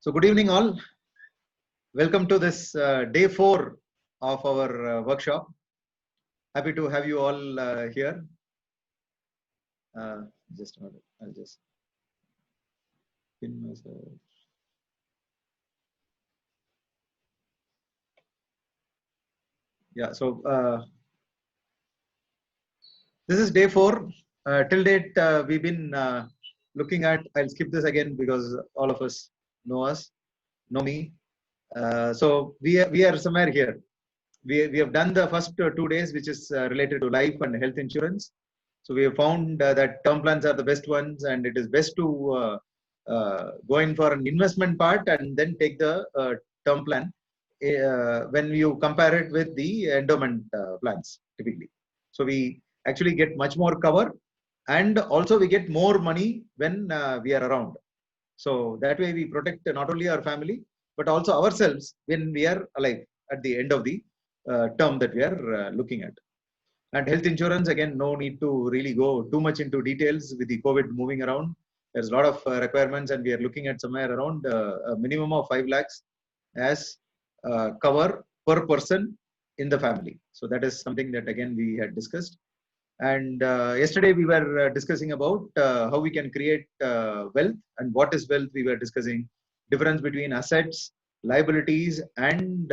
So good evening all. Welcome to this day 4 of our workshop. Happy to have you all here. Just a minute. I'll just pin myself. Yeah, so this is day 4. Till date, we've been looking at, I'll skip this again because all of us know me. So we are somewhere here. We have done the first 2 days, which is related to life and health insurance. So we have found that term plans are the best ones, and it is best to go in for an investment part and then take the term plan when you compare it with the endowment plans typically. So we actually get much more cover, and also we get more money when we are around. So that way we protect not only our family but also ourselves when we are alive at the end of the term that we are looking at. And health insurance, again, no need to really go too much into details with the COVID moving around. There's a lot of requirements, and we are looking at somewhere around a minimum of 5 lakhs as cover per person in the family. So that is something that, again, we had discussed. And yesterday we were discussing about how we can create wealth, and what is wealth. We were discussing difference between assets, liabilities, and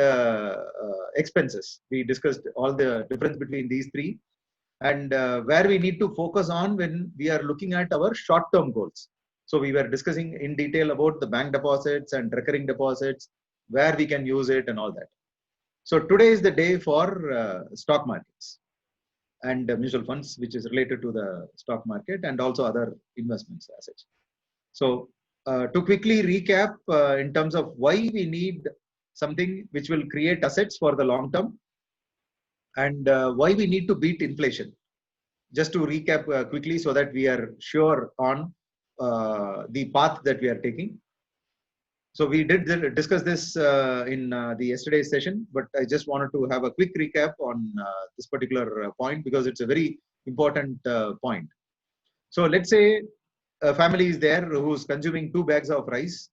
expenses. We discussed all the difference between these three, and where we need to focus on when we are looking at our short-term goals. So we were discussing in detail about the bank deposits and recurring deposits, where we can use it and all that. So today is the day for stock markets and mutual funds, which is related to the stock market and also other investments assets. So to quickly recap in terms of why we need something which will create assets for the long term, and why we need to beat inflation. Just to recap quickly so that we are sure on the path that we are taking. So we did discuss this in the yesterday's session, but I just wanted to have a quick recap on this particular point because it's a very important point. So let's say a family is there who's consuming 2 bags of rice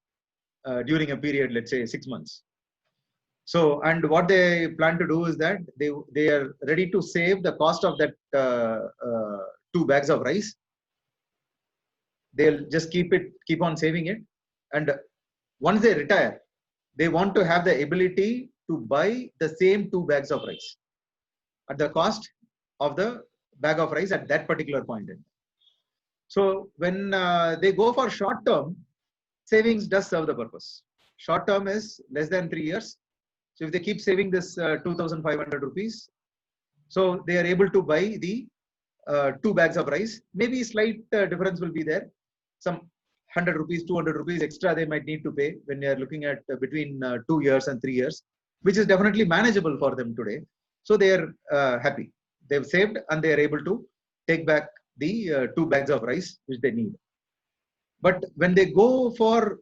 during a period, let's say 6 months. So, and what they plan to do is that they are ready to save the cost of that 2 bags of rice. They'll just keep on saving it, and once they retire, they want to have the ability to buy the same 2 bags of rice at the cost of the bag of rice at that particular point in time. So when they go for short term, savings does serve the purpose. Short term is less than 3 years. So if they keep saving this 2,500 rupees, so they are able to buy the 2 bags of rice. Maybe slight difference will be there. Some 100 rupees, 200 rupees extra they might need to pay when they are looking at between 2 years and 3 years, which is definitely manageable for them today. So they are happy. They've saved and they are able to take back the 2 bags of rice which they need. But when they go for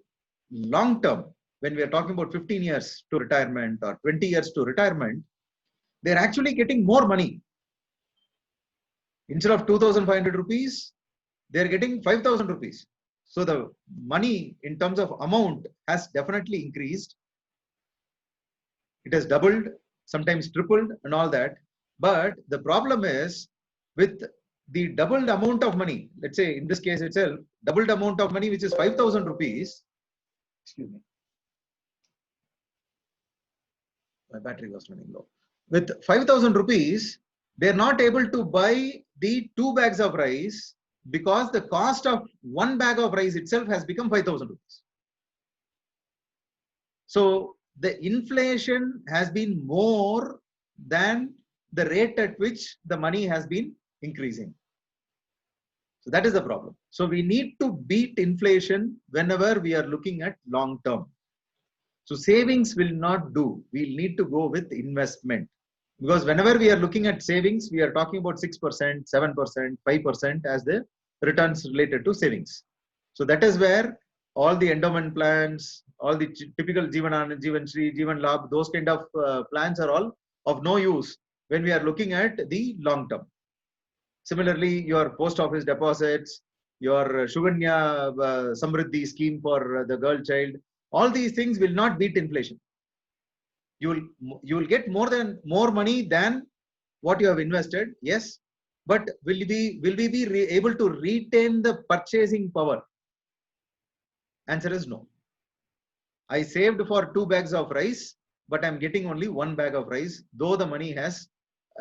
long term, when we are talking about 15 years to retirement or 20 years to retirement, they're actually getting more money. Instead of 2,500 rupees, they're getting 5,000 rupees. So the money in terms of amount has definitely increased. It has doubled, sometimes tripled and all that. But the problem is with the doubled amount of money, let's say in this case itself, doubled amount of money, which is 5,000 rupees. Excuse me. My battery was running low. With 5,000 rupees, they're not able to buy the 2 bags of rice because the cost of 1 bag of rice itself has become 5,000 rupees. So the inflation has been more than the rate at which the money has been increasing. So that is the problem. So we need to beat inflation whenever we are looking at long term. So savings will not do. We'll need to go with investment. Because whenever we are looking at savings, we are talking about 6%, 7%, 5% as the returns related to savings. So that is where all the endowment plans, all the typical Jeevan Anand, Jeevan Shri, Jeevan Labh, those kind of plans are all of no use when we are looking at the long term. Similarly, your post office deposits, your Shuganya Samriddhi scheme for the girl child, All these things will not beat inflation. You will get more money than what you have invested, yes, but will we be able to retain the purchasing power? Answer is no. I saved for 2 bags of rice, but I'm getting only 1 bag of rice, though the money has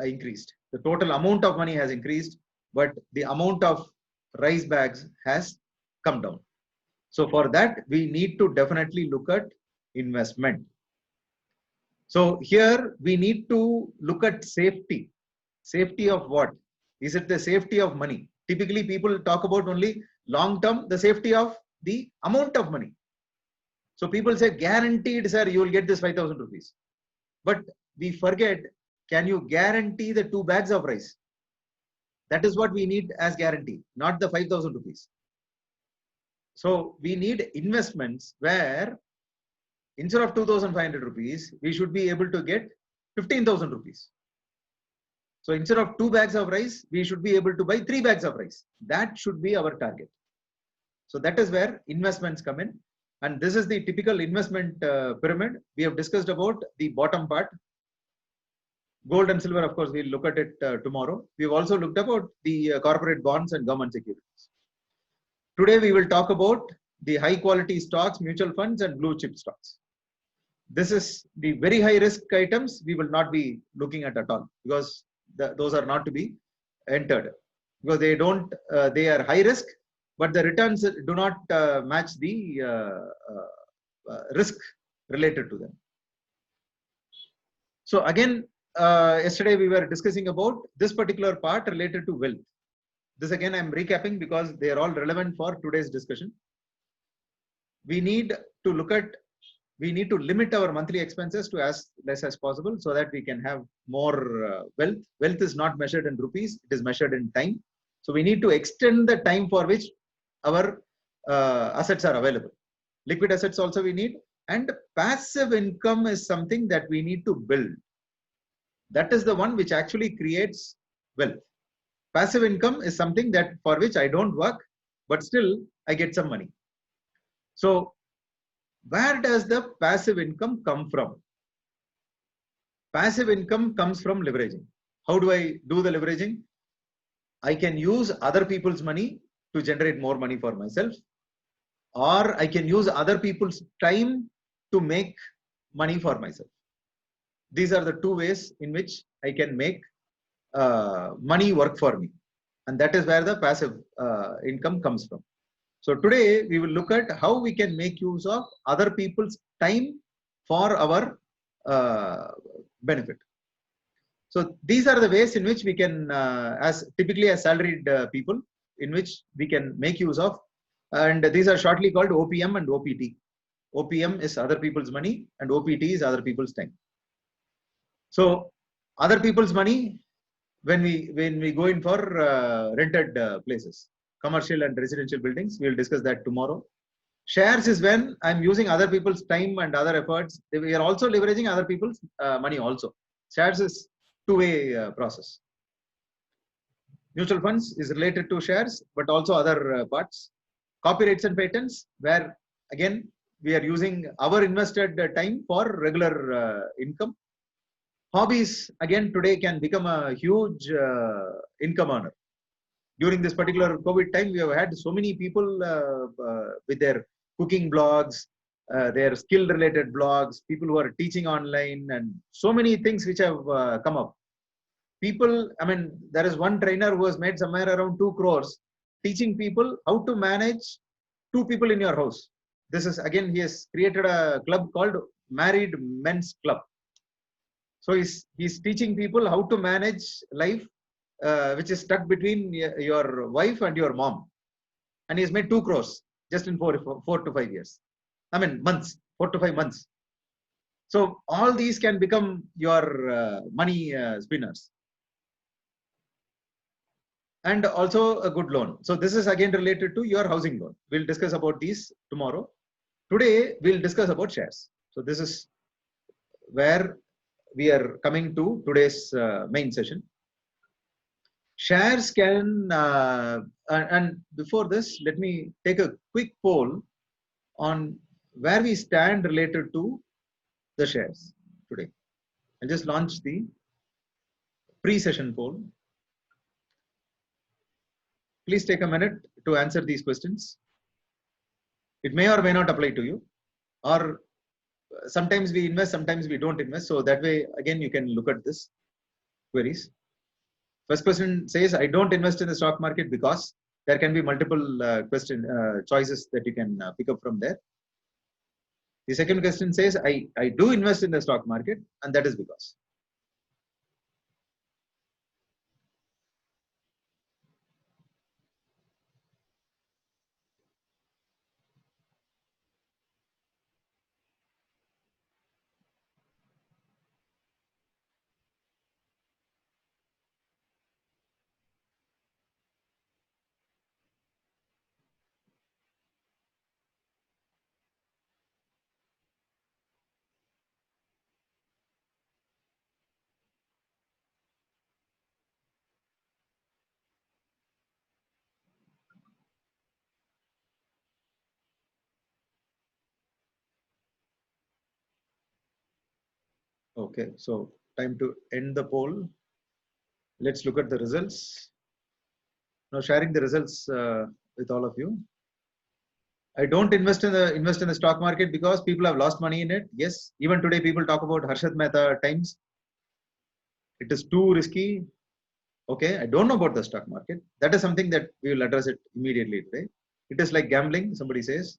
increased. The total amount of money has increased, but the amount of rice bags has come down. So for that, we need to definitely look at investment. So here we need to look at safety. Safety of what? Is it the safety of money? Typically, people talk about only long term, the safety of the amount of money. So people say, guaranteed, sir, you will get this 5,000 rupees. But we forget, can you guarantee the 2 bags of rice? That is what we need as guarantee, not the 5,000 rupees. So we need investments where instead of 2,500 rupees, we should be able to get 15,000 rupees. So instead of 2 bags of rice, we should be able to buy 3 bags of rice. That should be our target. So that is where investments come in. And this is the typical investment pyramid. We have discussed about the bottom part. Gold and silver, of course, we'll look at it tomorrow. We've also looked about the corporate bonds and government securities. Today, we will talk about the high quality stocks, mutual funds, and blue chip stocks. This is the very high risk items we will not be looking at all, because those are not to be entered, because they are high risk, but the returns do not match the risk related to them. So again, yesterday we were discussing about this particular part related to wealth. This again I'm recapping because they are all relevant for today's discussion. We need to limit our monthly expenses to as less as possible so that we can have more wealth. Wealth is not measured in rupees, it is measured in time. So we need to extend the time for which our assets are available. Liquid assets also we need, and passive income is something that we need to build. That is the one which actually creates wealth. Passive income is something that for which I don't work, but still I get some money. So where does the passive income come from? Passive income comes from leveraging. How do I do the leveraging? I can use other people's money to generate more money for myself, or I can use other people's time to make money for myself. These are the two ways in which I can make money work for me. And that is where the passive income comes from. So today we will look at how we can make use of other people's time for our benefit. So these are the ways in which we can, typically as salaried people, in which we can make use of, and these are shortly called OPM and OPT. OPM is other people's money and OPT is other people's time. So other people's money, when we go in for rented places, commercial and residential buildings, we will discuss that tomorrow. Shares is when I'm using other people's time and other efforts. We are also leveraging other people's money also. Shares is two-way process. Mutual funds is related to shares, but also other parts. Copyrights and patents, where again we are using our invested time for regular income. Hobbies, again, today can become a huge income earner. During this particular COVID time, we have had so many people with their cooking blogs, their skill-related blogs, people who are teaching online, and so many things which have come up. People, I mean, there is one trainer who has made somewhere around 2 crores teaching people how to manage 2 people in your house. This is, again, he has created a club called Married Men's Club. So he's teaching people how to manage life, which is stuck between your wife and your mom. And he's made 2 crores just in 4 to 5 years. I mean, months, 4 to 5 months. So all these can become your money spinners. And also a good loan. So this is again related to your housing loan. We'll discuss about these tomorrow. Today, we'll discuss about shares. So this is where we are coming to today's main session. Shares can, and before this, let me take a quick poll on where we stand related to the shares today. I'll just launch the pre-session poll. Please take a minute to answer these questions. It may or may not apply to you, or sometimes we invest, sometimes we don't invest. So that way, again, you can look at this queries. First question says, I don't invest in the stock market because there can be multiple choices that you can pick up from there. The second question says, I do invest in the stock market, and that is because. Okay, so time to end the poll. Let's look at the results. Now sharing the results with all of you. I don't invest in the stock market because people have lost money in it. Yes, even today people talk about Harshad Mehta times. It is too risky. Okay, I don't know about the stock market. That is something that we will address it immediately today. It is like gambling, somebody says.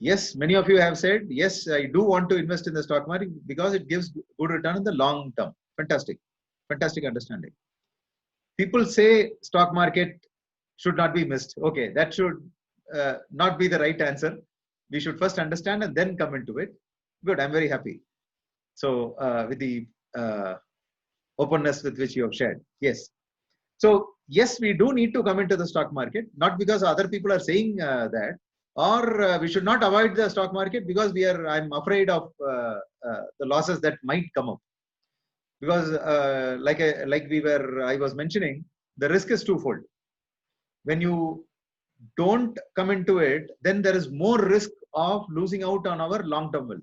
Yes, many of you have said, yes, I do want to invest in the stock market because it gives good return in the long term. Fantastic. Fantastic understanding. People say stock market should not be missed. Okay, that should not be the right answer. We should first understand and then come into it. Good, I'm very happy. So with the openness with which you have shared. Yes. So yes, we do need to come into the stock market, not because other people are saying that, or we should not avoid the stock market because I'm afraid of the losses that might come up. Because I was mentioning, the risk is twofold. When you don't come into it, then there is more risk of losing out on our long-term wealth.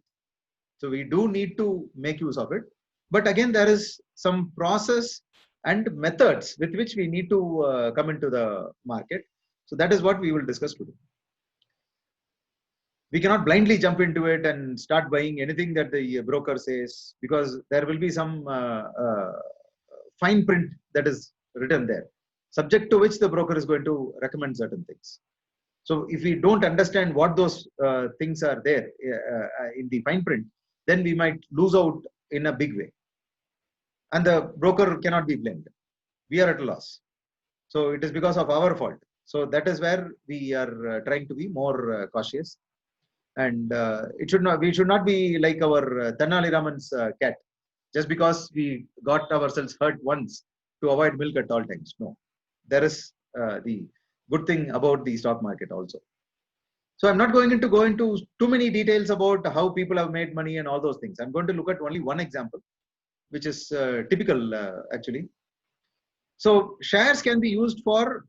So we do need to make use of it. But again, there is some process and methods with which we need to come into the market. So that is what we will discuss today. We cannot blindly jump into it and start buying anything that the broker says, because there will be some fine print that is written there, subject to which the broker is going to recommend certain things. So if we don't understand what those things are there in the fine print, then we might lose out in a big way. And the broker cannot be blamed. We are at a loss. So it is because of our fault. So that is where we are trying to be more cautious. And we should not be like our Thanali Raman's cat, just because we got ourselves hurt once to avoid milk at all times. No, there is the good thing about the stock market also. So I'm not going to go into too many details about how people have made money and all those things. I'm going to look at only one example, which is typical actually. So shares can be used for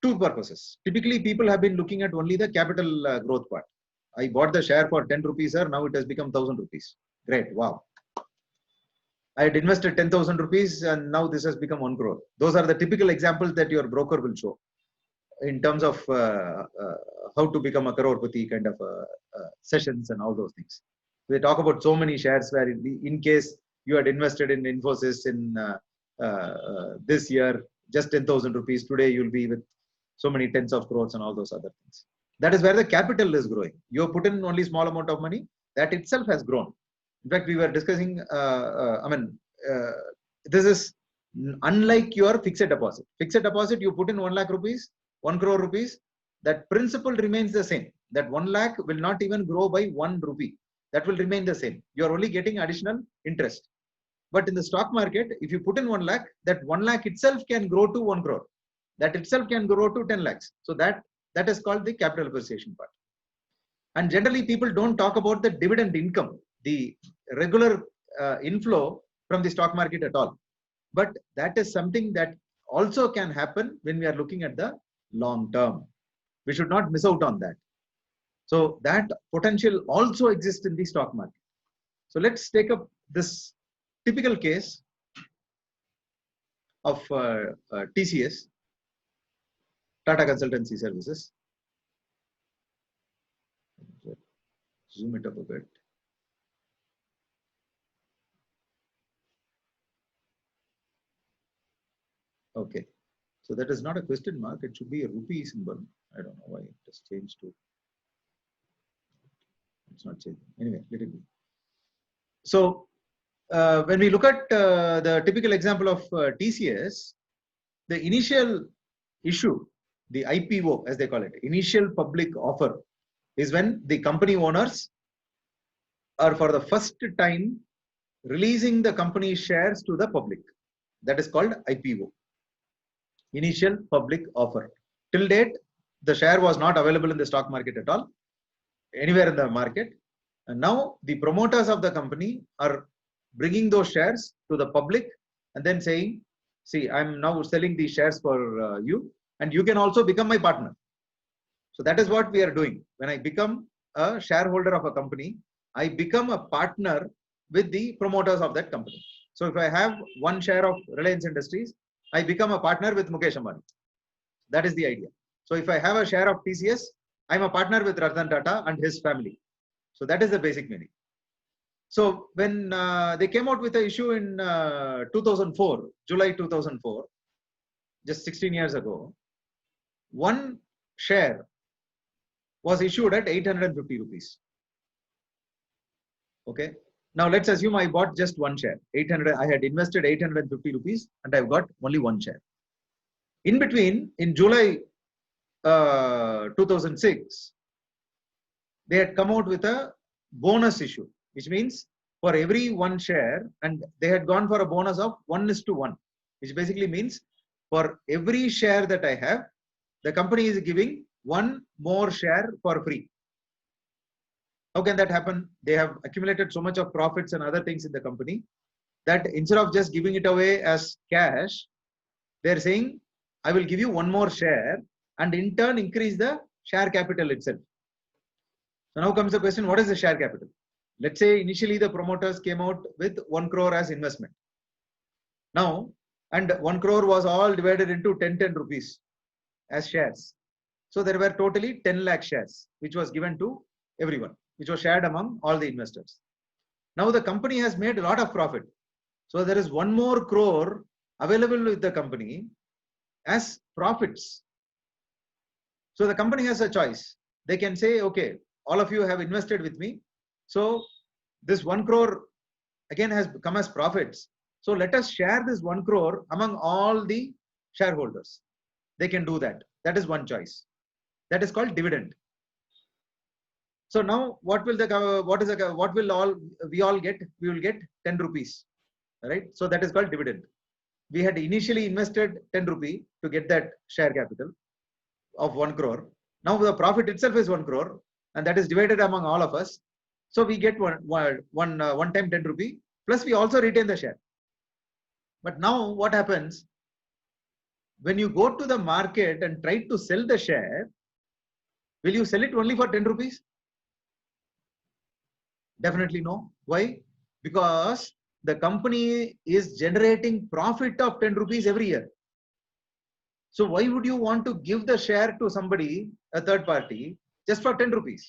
two purposes. Typically, people have been looking at only the capital growth part. I bought the share for 10 rupees, sir. Now it has become 1,000 rupees. Great. Wow. I had invested 10,000 rupees and now this has become 1 crore. Those are the typical examples that your broker will show in terms of how to become a crorepati kind of sessions and all those things. They talk about so many shares where in case you had invested in Infosys in this year, just 10,000 rupees, today you'll be with so many tens of crores and all those other things. That is where the capital is growing. You have put in only small amount of money, that itself has grown. In fact, we were discussing, this is unlike your fixed deposit. Fixed deposit, you put in 1 lakh rupees, 1 crore rupees, that principal remains the same. That 1 lakh will not even grow by 1 rupee. That will remain the same. You are only getting additional interest. But in the stock market, if you put in 1 lakh, that 1 lakh itself can grow to 1 crore. That itself can grow to 10 lakhs. So that is called the capital appreciation part. And generally, people don't talk about the dividend income, the regular inflow from the stock market at all. But that is something that also can happen when we are looking at the long term. We should not miss out on that. So that potential also exists in the stock market. So let's take up this typical case of TCS, Tata Consultancy Services. Zoom it up a bit. Okay. So that is not a question mark. It should be a rupee symbol. I don't know why it has changed to. It's not changing. Anyway, let it be. So when we look at the typical example of TCS, the initial issue, the IPO as they call it, initial public offer, is when the company owners are for the first time releasing the company shares to the public. That is called IPO, initial public offer. Till date, the share was not available in the stock market at all, anywhere in the market. And now the promoters of the company are bringing those shares to the public and then saying, see, I'm now selling these shares for you, and you can also become my partner. So that is what we are doing. When I become a shareholder of a company, I become a partner with the promoters of that company. So if I have one share of Reliance Industries, I become a partner with Mukesh Ambani. That is the idea. So if I have a share of TCS, I'm a partner with Ratan Tata and his family. So that is the basic meaning. So when they came out with the issue in 2004, July 2004, just 16 years ago, one share was issued at 850 rupees. Okay. Now let's assume I bought just one share. 800. I had invested 850 rupees and I've got only one share. In between, in July 2006, they had come out with a bonus issue, which means for every one share, and they had gone for a bonus of 1:1, which basically means for every share that I have, the company is giving one more share for free. How can that happen? They have accumulated so much of profits and other things in the company that instead of just giving it away as cash, they're saying, I will give you one more share and in turn increase the share capital itself. So now comes the question, what is the share capital? Let's say initially the promoters came out with 1 crore as investment. Now, and 1 crore was all divided into 10 rupees as shares. So there were totally 10 lakh shares, which was given to everyone, which was shared among all the investors. Now the company has made a lot of profit. So there is 1 more crore available with the company as profits. So the company has a choice. They can say, okay, all of you have invested with me. So this 1 crore again has come as profits. So let us share this 1 crore among all the shareholders. They can do that. That is one choice. That is called dividend. So now what will we all get? We will get 10 rupees, right? So that is called dividend. We had initially invested 10 rupee to get that share capital of 1 crore. Now the profit itself is 1 crore and that is divided among all of us. So we get one time 10 rupee plus we also retain the share. But now what happens? When you go to the market and try to sell the share, will you sell it only for 10 rupees? Definitely no. Why? Because the company is generating profit of 10 rupees every year. So why would you want to give the share to somebody, a third party, just for 10 rupees?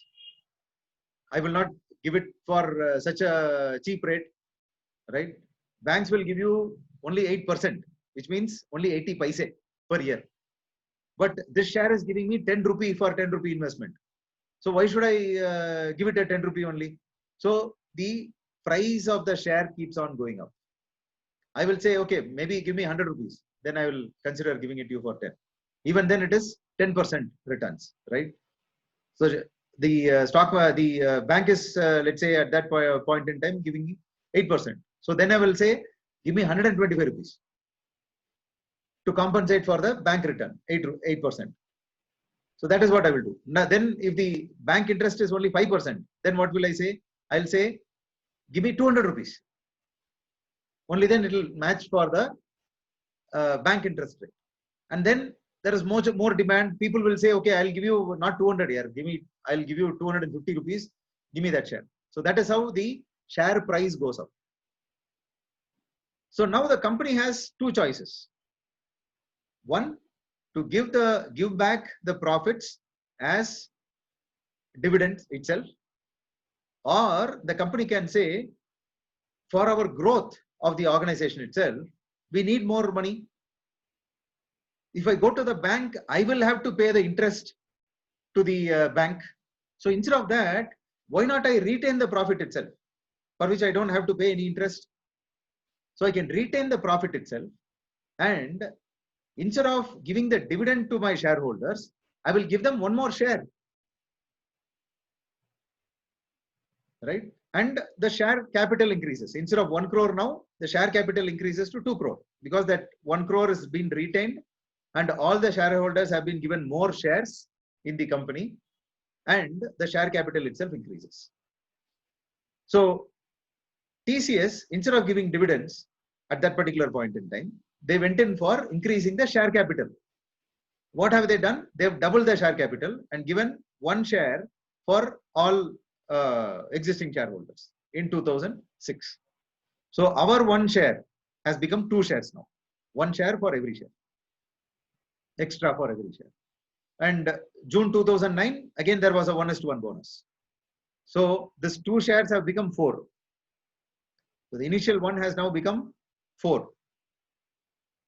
I will not give it for such a cheap rate, right? Banks will give you only 8%, which means only 80 paise per year. But this share is giving me 10 rupee for 10 rupee investment. So why should I give it a 10 rupee only? So the price of the share keeps on going up. I will say, okay, maybe give me 100 rupees. Then I will consider giving it to you for 10. Even then it is 10% returns, right? So the bank is, let's say at that point in time, giving me 8%. So then I will say, give me 125 rupees to compensate for the bank return, 8%. So that is what I will do. Now then if the bank interest is only 5%, then what will I say? I'll say, give me 200 rupees. Only then it will match for the bank interest rate. And then there is more demand. People will say, okay, I'll give you not 200 here, give me I'll give you 250 rupees. Give me that share. So that is how the share price goes up. So now the company has two choices. One, to give back the profits as dividends itself, or the company can say, for our growth of the organization itself, we need more money. If I go to the bank, I will have to pay the interest to the bank. So instead of that, why not I retain the profit itself, for which I don't have to pay any interest? So I can retain the profit itself, and instead of giving the dividend to my shareholders, I will give them one more share. Right? And the share capital increases. Instead of 1 crore now, the share capital increases to 2 crore, because that 1 crore has been retained and all the shareholders have been given more shares in the company, and the share capital itself increases. So TCS, instead of giving dividends at that particular point in time, they went in for increasing the share capital. What have they done? They have doubled the share capital and given one share for all existing shareholders in 2006. So our one share has become 2 shares now. 1 share for every share. Extra for every share. And June 2009, again there was a 1:1 bonus. So this 2 shares have become 4. So the initial one has now become 4.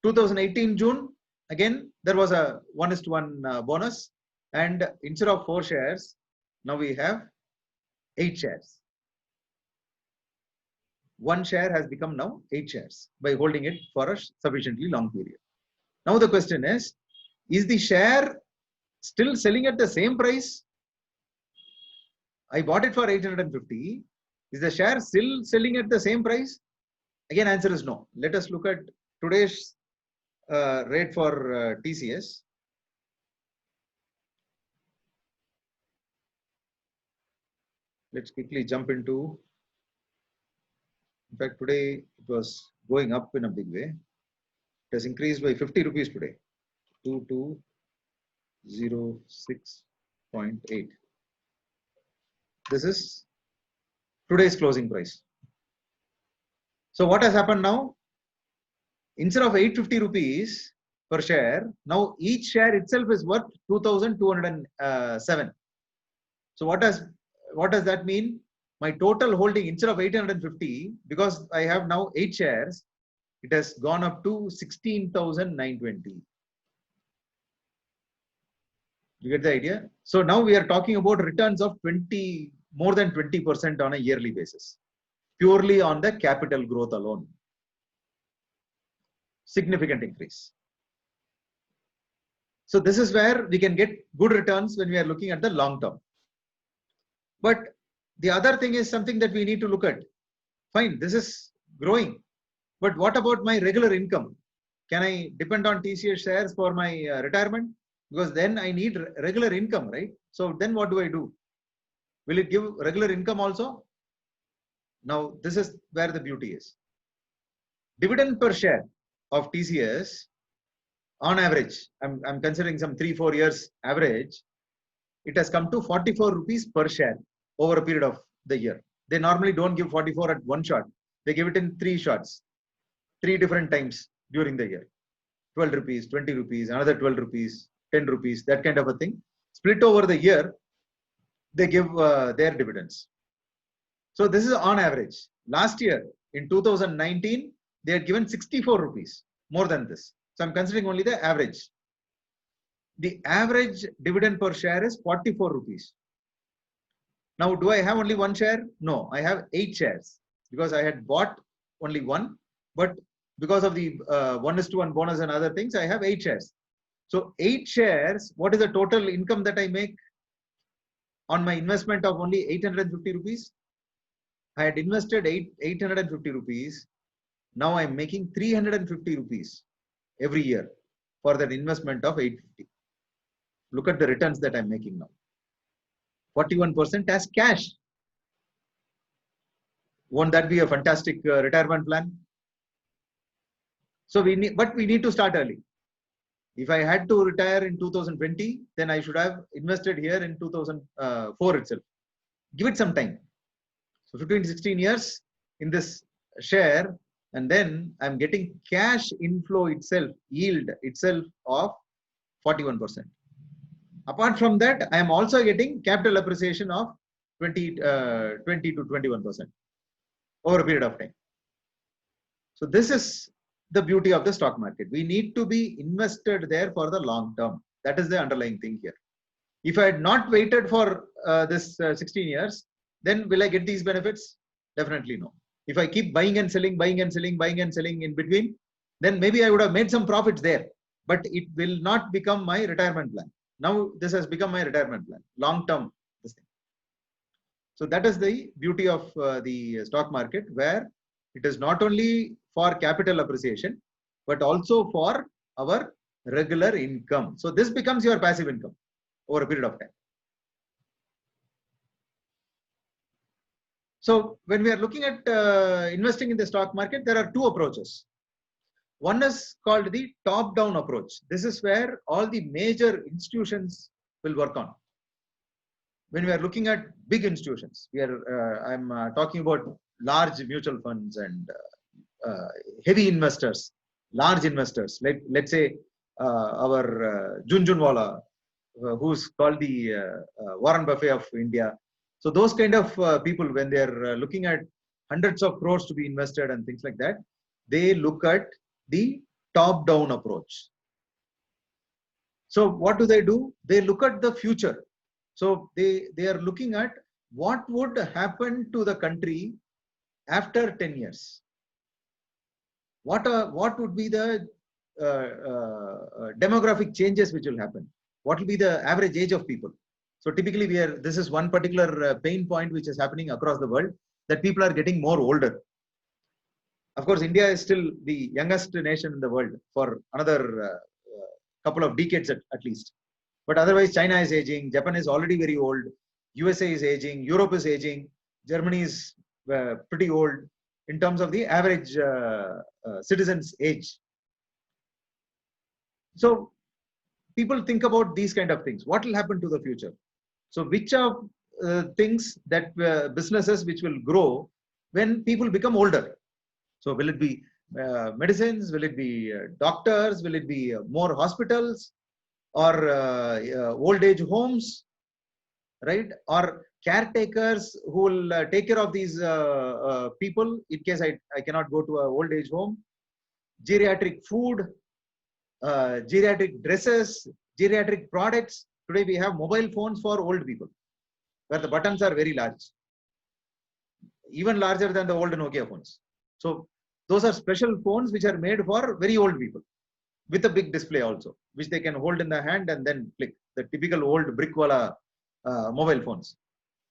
2018 June, again there was a 1:1 bonus, and instead of 4 shares, now we have 8 shares. 1 share has become now 8 shares by holding it for a sufficiently long period. Now the question is the share still selling at the same price? I bought it for 850. Is the share still selling at the same price? Again, answer is no. Let us look at today's rate for TCS. Let's quickly jump into. In fact, today it was going up in a big way. It has increased by 50 rupees today. 2206.8. This is today's closing price. So what has happened now? Instead of 850 rupees per share, now each share itself is worth 2207. So what does that mean? My total holding, instead of 850, because I have now 8 shares, it has gone up to 16,920. You get the idea? So now we are talking about returns of more than 20% on a yearly basis, purely on the capital growth alone. Significant increase. So this is where we can get good returns when we are looking at the long term. But the other thing is something that we need to look at. Fine, this is growing, but what about my regular income? Can I depend on TCS shares for my retirement? Because then I need regular income, right? So then what do I do? Will it give regular income also? Now this is where the beauty is. Dividend per share of TCS on average, I'm considering some 3-4 years average, it has come to 44 rupees per share over a period of the year. They normally don't give 44 at one shot. They give it in 3 shots, 3 different times during the year. 12 rupees, 20 rupees, another 12 rupees, 10 rupees, that kind of a thing. Split over the year, they give their dividends. So this is on average. Last year, in 2019, they had given 64 rupees, more than this. So I'm considering only the average. The average dividend per share is 44 rupees. Now, do I have only 1 share? No, I have 8 shares because I had bought only 1. But because of the 1:1 bonus and other things, I have 8 shares. So 8 shares, what is the total income that I make on my investment of only 850 rupees? I had invested 850 rupees. Now I'm making 350 rupees every year for that investment of 850. Look at the returns that I'm making now. 41% as cash. Won't that be a fantastic retirement plan? So we need to start early. If I had to retire in 2020, then I should have invested here in 2004 itself. Give it some time. So 15 to 16 years in this share, and then I'm getting cash inflow itself, yield itself of 41%. Apart from that, I am also getting capital appreciation of 20 to 21% over a period of time. So this is the beauty of the stock market. We need to be invested there for the long term. That is the underlying thing here. If I had not waited for this 16 years, then will I get these benefits? Definitely no. If I keep buying and selling, buying and selling, buying and selling in between, then maybe I would have made some profits there, but it will not become my retirement plan. Now this has become my retirement plan, long term. This thing. So that is the beauty of the stock market, where it is not only for capital appreciation, but also for our regular income. So this becomes your passive income over a period of time. So when we are looking at investing in the stock market, there are two approaches. One is called the top-down approach. This is where all the major institutions will work on. When we are looking at big institutions, I'm talking about large mutual funds and heavy investors, large investors. Let's say our Jhunjhunwala, who's called the Warren Buffett of India. So those kind of people, when they're looking at hundreds of crores to be invested and things like that, they look at the top-down approach. So what do? They look at the future. So they are looking at what would happen to the country after 10 years. What would be the demographic changes which will happen? What will be the average age of people? So typically this is one particular pain point which is happening across the world, that people are getting more older. Of course, India is still the youngest nation in the world for another couple of decades at least. But otherwise, China is aging, Japan is already very old, USA is aging, Europe is aging, Germany is pretty old in terms of the average citizen's age. So people think about these kind of things. What will happen to the future? So which are things that businesses which will grow when people become older? So will it be medicines? Will it be doctors? Will it be more hospitals or old age homes, right? Or caretakers who will take care of these people in case I cannot go to an old age home. Geriatric food, geriatric dresses, geriatric products. Today we have mobile phones for old people, where the buttons are very large, even larger than the old Nokia phones. So those are special phones which are made for very old people, with a big display also, which they can hold in the hand and then click. The typical old brick wala mobile phones.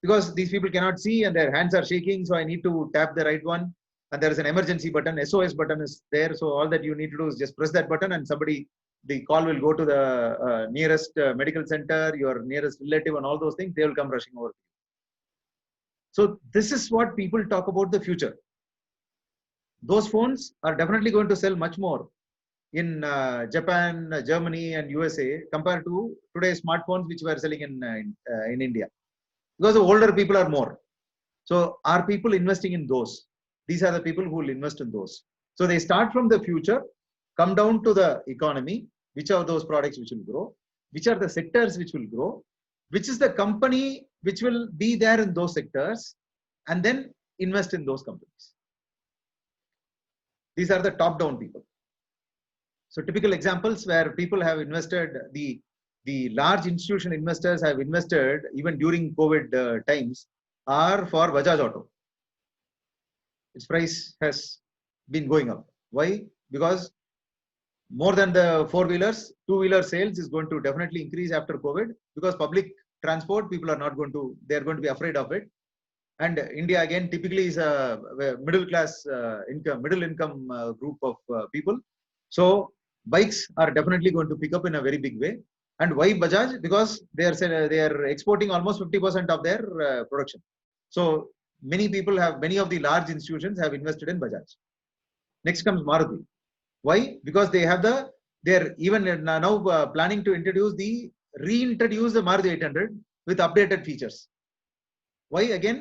Because these people cannot see and their hands are shaking, so I need to tap the right one. And there is an emergency button, SOS button is there. So all that you need to do is just press that button and the call will go to the nearest medical center, your nearest relative and all those things. They will come rushing over. So this is what people talk about the future. Those phones are definitely going to sell much more in Japan, Germany and USA compared to today's smartphones which we are selling in India. Because the older people are more. So are people investing in those? These are the people who will invest in those. So they start from the future, come down to the economy, which are those products which will grow, which are the sectors which will grow, which is the company which will be there in those sectors, and then invest in those companies. These are the top-down people. So typical examples where people have invested, the large institution investors have invested even during COVID times are for Bajaj Auto. Its price has been going up. Why? Because more than the four-wheelers, two-wheeler sales is going to definitely increase after COVID, because public transport, people are not going to, they're going to be afraid of it. And India again typically is a middle income group of people. So bikes are definitely going to pick up in a very big way. And why Bajaj? Because they are exporting almost 50% of their production. So many of the large institutions have invested in Bajaj. Next comes Maruti. Why? Because they have the They're even now planning to reintroduce the Maruti 800 with updated features. Why? Again,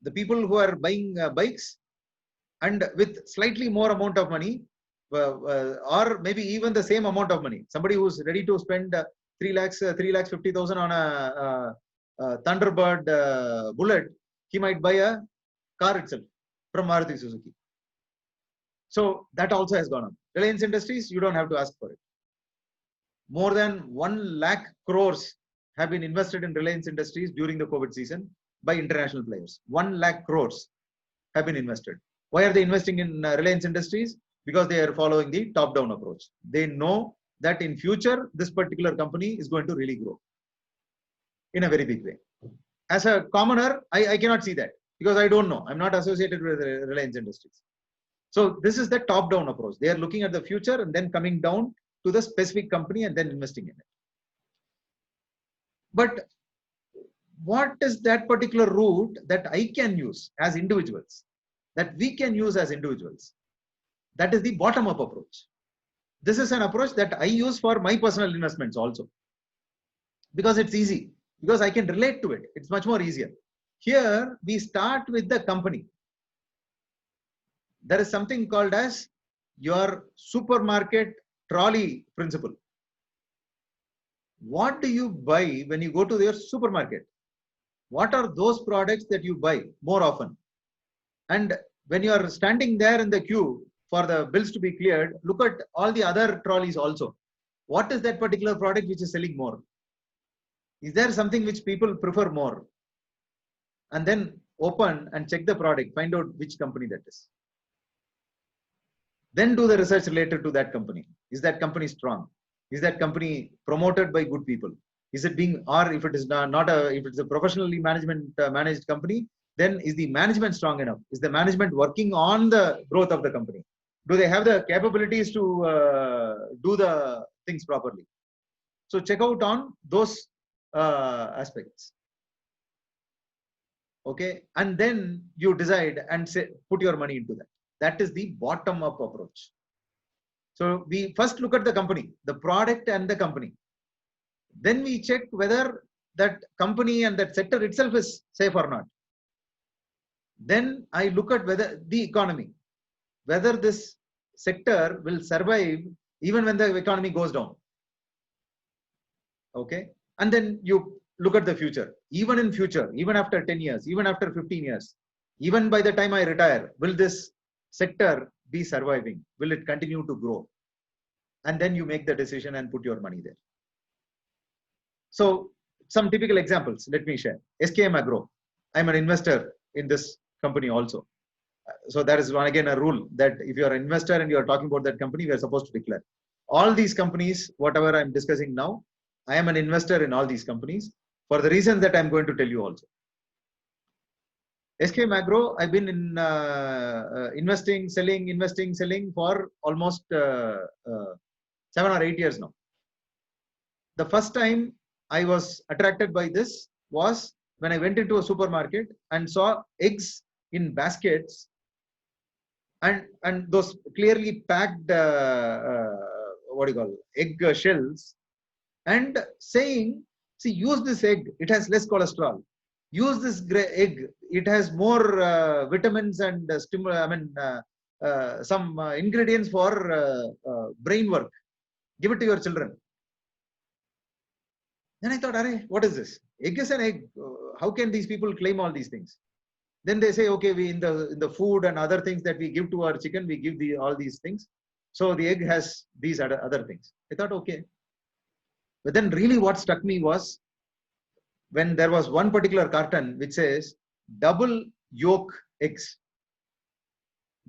the people who are buying bikes and with slightly more amount of money, or maybe even the same amount of money, somebody who's ready to spend 3 lakhs, 3 lakhs 50,000 on a Thunderbird Bullet, he might buy a car itself from Maruti Suzuki. So that also has gone up. Reliance Industries, you don't have to ask for it. More than 1 lakh crores have been invested in Reliance Industries during the COVID season by international players. 1 lakh crores have been invested. Why are they investing in Reliance Industries? Because they are following the top-down approach. They know that in future, this particular company is going to really grow in a very big way. As a commoner, I cannot see that because I don't know. I'm not associated with Reliance Industries. So this is the top-down approach. They are looking at the future and then coming down to the specific company and then investing in it. But what is that particular route that I can use as individuals, that we can use as individuals? That is the bottom-up approach. This is an approach that I use for my personal investments also, because it's easy, because I can relate to it. It's much more easier. Here, we start with the company. There is something called as your supermarket trolley principle. What do you buy when you go to your supermarket? What are those products that you buy more often? And when you are standing there in the queue for the bills to be cleared, look at all the other trolleys also. What is that particular product which is selling more? Is there something which people prefer more? And then open and check the product, find out which company that is. Then do the research related to that company. Is that company strong? Is that company promoted by good people? Is it being, or if it is not if it's a professionally managed company, then is the management strong enough? Is the management working on the growth of the company? Do they have the capabilities to do the things properly? So check out on those aspects. Okay, and then you decide and say, put your money into that. That is the bottom-up approach. So we first look at the company, the product and the company. Then we check whether that company and that sector itself is safe or not. Then I look at whether the economy, whether this sector will survive even when the economy goes down. Okay, and then you look at the future. Even in future, even after 10 years, even after 15 years, even by the time I retire, will this sector be surviving? Will it continue to grow? And then you make the decision and put your money there. So some typical examples, let me share. SKM Agro. I'm an investor in this company also. So that is one, again, a rule that if you're an investor and you're talking about that company, we are supposed to declare. All these companies, whatever I'm discussing now, I am an investor in all these companies for the reasons that I'm going to tell you also. SKM Agro, I've been in investing, selling for almost 7 or 8 years now. The first time I was attracted by this was when I went into a supermarket and saw eggs in baskets and those clearly packed what do you call egg shells, and saying, see, use this egg, it has less cholesterol. Use this egg, it has more vitamins and some ingredients for brain work. Give it to your children. Then I thought, what is this? Egg is an egg. How can these people claim all these things? Then they say, okay, we in the food and other things that we give to our chicken, we give all these things. So the egg has these other things. I thought, okay. But then really what struck me was when there was one particular carton which says double yolk eggs.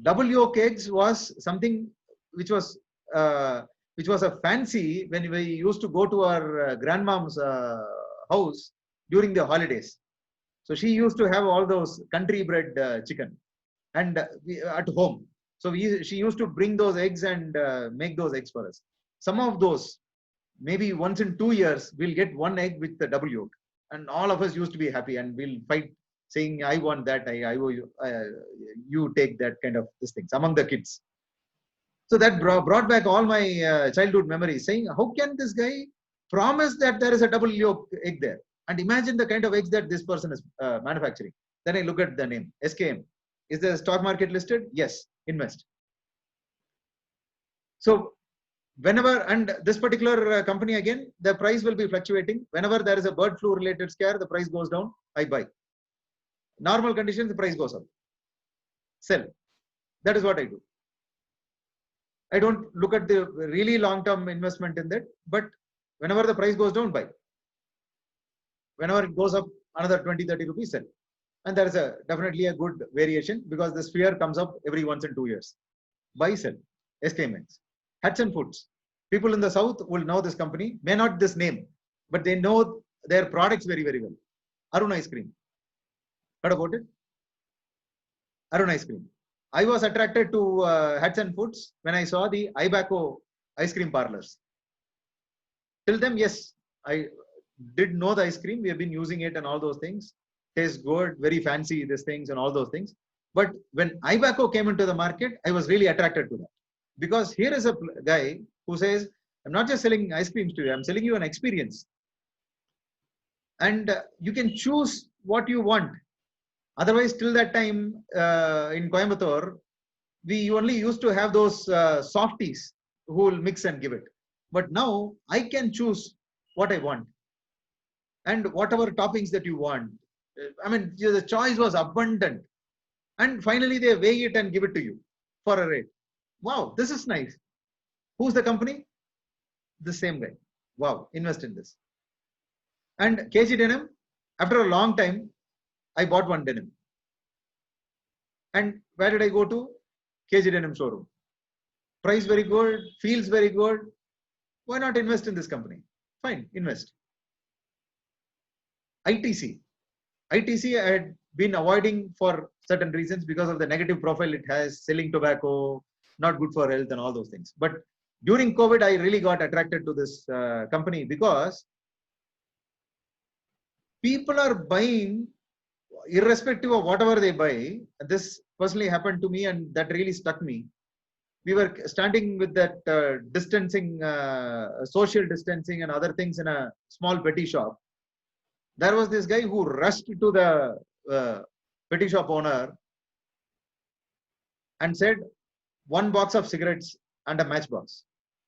Double yolk eggs was something which was a fancy when we used to go to our grandmom's house during the holidays. So she used to have all those country bred chicken and at home. So she used to bring those eggs and make those eggs for us. Some of those, maybe once in 2 years, we'll get one egg with the double yolk. And all of us used to be happy and we'll fight saying, I want that, you take that kind of these things among the kids. So that brought back all my childhood memories, saying, how can this guy promise that there is a double yolk egg there? And imagine the kind of eggs that this person is manufacturing. Then I look at the name, SKM. Is the stock market listed? Yes, invest. So whenever, and this particular company again, the price will be fluctuating. Whenever there is a bird flu related scare, the price goes down, I buy. Normal conditions, the price goes up. Sell. That is what I do. I don't look at the really long-term investment in that, but whenever the price goes down, buy. Whenever it goes up another 20, 30 rupees, sell. And there is definitely a good variation because this fear comes up every once in 2 years. Buy, sell. SKMX. Hudson Foods. People in the South will know this company, may not this name, but they know their products very, very well. Arun Ice Cream. Heard about it? Arun Ice Cream. I was attracted to Hudson Foods when I saw the Ibaco ice cream parlors. Till then, yes, I did know the ice cream. We have been using it and all those things. Tastes good, very fancy, these things and all those things. But when Ibaco came into the market, I was really attracted to that. Because here is a guy who says, I'm not just selling ice creams to you, I'm selling you an experience. And you can choose what you want. Otherwise, till that time in Coimbatore, we only used to have those softies who will mix and give it. But now I can choose what I want and whatever toppings that you want. I mean, the choice was abundant. And finally, they weigh it and give it to you for a rate. Wow, this is nice. Who's the company? The same guy. Wow, invest in this. And KG Denim, after a long time, I bought one denim. And where did I go to? KG Denim showroom. Price very good, feels very good. Why not invest in this company? Fine, invest. ITC. ITC I had been avoiding for certain reasons because of the negative profile it has, selling tobacco, not good for health and all those things. But during COVID, I really got attracted to this company because people are buying irrespective of whatever they buy. This personally happened to me and that really stuck me. We were standing with that distancing, social distancing and other things in a small petty shop. There was this guy who rushed to the petty shop owner and said, one box of cigarettes and a matchbox.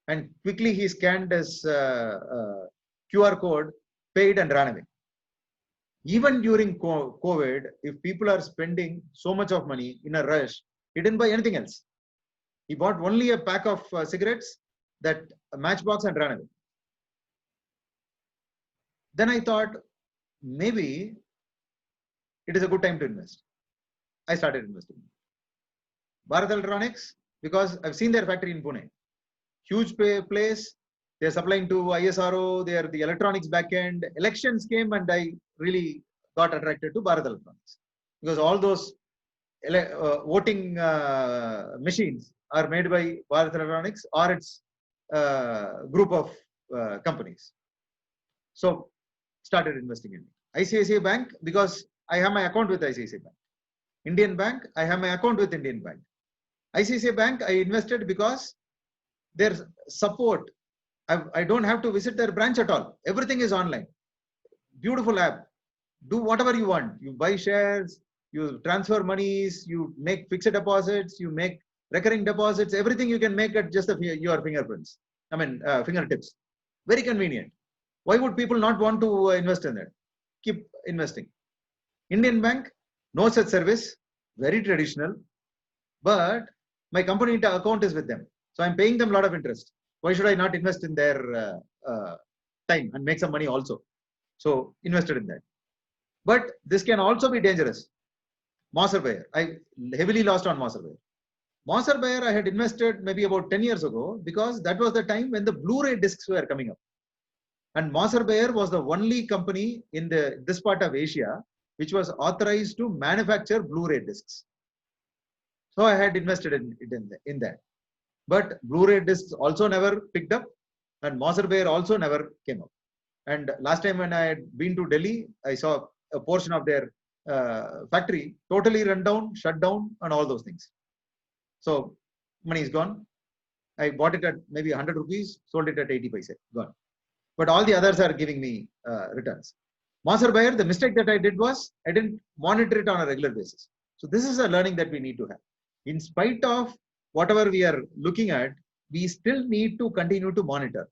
And quickly he scanned his QR code, paid and ran away. Even during COVID, if people are spending so much of money in a rush, he didn't buy anything else. He bought only a pack of cigarettes, that matchbox and ran away. Then I thought, maybe it is a good time to invest. I started investing. Bharat Electronics, because I've seen their factory in Pune. Huge place. They're supplying to ISRO. They are the electronics backend. Elections came and I really got attracted to Bharat Electronics because all those voting machines are made by Bharat Electronics or its group of companies. So started investing in it. ICICI Bank, because I have my account with ICICI Bank. Indian Bank, I have my account with Indian Bank. ICICI Bank, I invested because their support, I don't have to visit their branch at all. Everything is online. Beautiful app. Do whatever you want. You buy shares, you transfer monies, you make fixed deposits, you make recurring deposits, everything you can make at just your fingerprints. I mean, fingertips. Very convenient. Why would people not want to invest in that? Keep investing. Indian Bank, no such service, very traditional, but my company account is with them. So I'm paying them a lot of interest. Why should I not invest in their time and make some money also? So invested in that. But this can also be dangerous. Moser Bayer, I heavily lost on Moser Bayer. Moser Bayer I had invested maybe about 10 years ago because that was the time when the Blu-ray discs were coming up. And Moser Bayer was the only company in this part of Asia which was authorized to manufacture Blu-ray discs. So I had invested in that. But Blu-ray discs also never picked up and Moser Bayer also never came up. And last time when I had been to Delhi, I saw a portion of their factory totally run down, shut down and all those things. So money is gone. I bought it at maybe 100 rupees, sold it at 80 paise, gone. But all the others are giving me returns. Monster buyer, the mistake that I did was I didn't monitor it on a regular basis. So this is a learning that we need to have. In spite of whatever we are looking at, we still need to continue to monitor.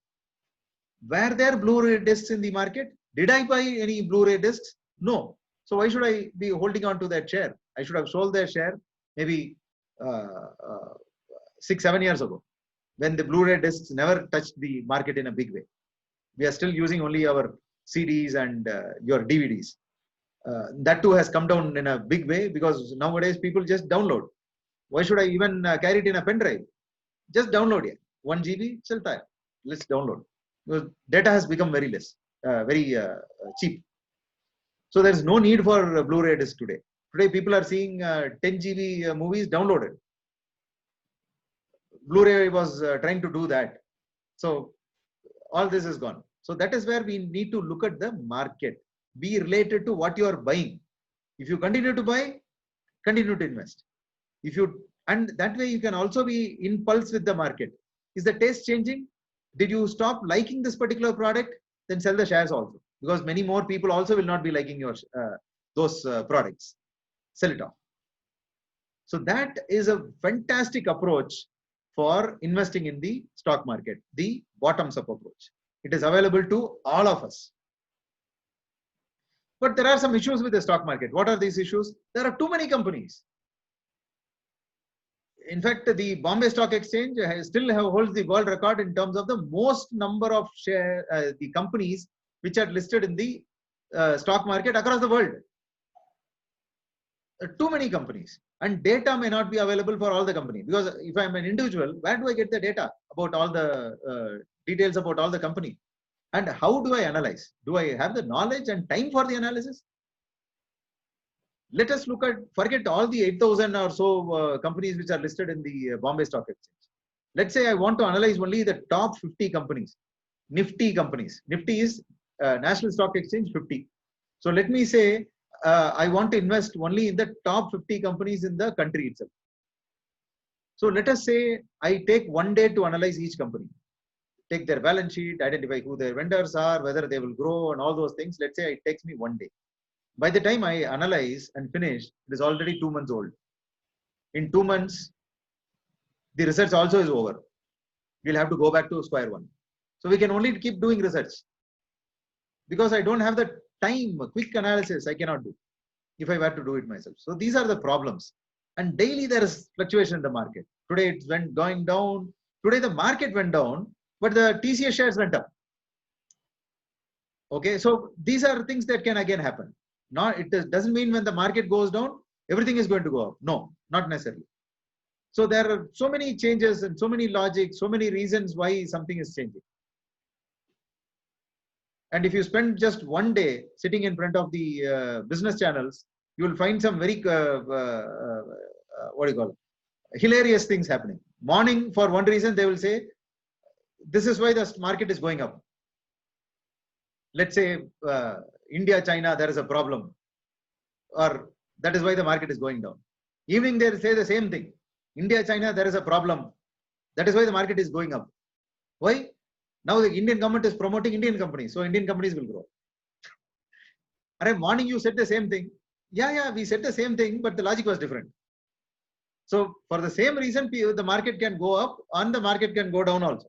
Were there Blu-ray discs in the market? Did I buy any Blu-ray discs? No. So why should I be holding on to that share? I should have sold that share maybe 6-7 years ago, when the Blu-ray discs never touched the market in a big way. We are still using only our CDs and your DVDs. That too has come down in a big way because nowadays people just download. Why should I even carry it in a pen drive? Just download it. 1 GB, chalta hai. Let's download. Because data has become very less, very cheap. So there is no need for Blu-ray disc today. Today people are seeing 10 GB movies downloaded. Blu-ray was trying to do that. So all this is gone. So that is where we need to look at the market. Be related to what you are buying. If you continue to buy, continue to invest. If you, and that way you can also be in pulse with the market. Is the taste changing? Did you stop liking this particular product? Then sell the shares also, because many more people also will not be liking your those products. Sell it off. So that is a fantastic approach for investing in the stock market, the bottoms up approach. It is available to all of us. But there are some issues with the stock market. What are these issues? There are too many companies. In fact, the Bombay Stock Exchange still holds the world record in terms of the most number of the companies which are listed in the stock market across the world. Too many companies, and data may not be available for all the companies, because if I'm an individual, where do I get the data about all the details about all the company, and how do I analyze? Do I have the knowledge and time for the analysis? Let us look at, forget all the 8,000 or so companies which are listed in the Bombay Stock Exchange. Let's say I want to analyze only the top 50 companies, Nifty companies. Nifty is National Stock Exchange 50. So let me say I want to invest only in the top 50 companies in the country itself. So let us say I take 1 day to analyze each company. Take their balance sheet, identify who their vendors are, whether they will grow, and all those things. Let's say it takes me 1 day. By the time I analyze and finish, it is already 2 months old. In 2 months, the research also is over. We'll have to go back to square one. So we can only keep doing research. Because I don't have the time, quick analysis I cannot do if I were to do it myself. So these are the problems. And daily there is fluctuation in the market. Today it went going down. Today the market went down, but the TCS shares went up. Okay, so these are things that can again happen. Not, it doesn't mean when the market goes down, everything is going to go up. No, not necessarily. So there are so many changes and so many logic, so many reasons why something is changing. And if you spend just 1 day sitting in front of the business channels, you will find some very, what do you call it, hilarious things happening. Morning, for one reason, they will say, this is why the market is going up. Let's say India, China, there is a problem, or that is why the market is going down. Evening, they say the same thing. India, China, there is a problem. That is why the market is going up. Why? Now the Indian government is promoting Indian companies, so Indian companies will grow. Alright, morning you said the same thing. Yeah, we said the same thing, but the logic was different. So for the same reason, the market can go up and the market can go down also.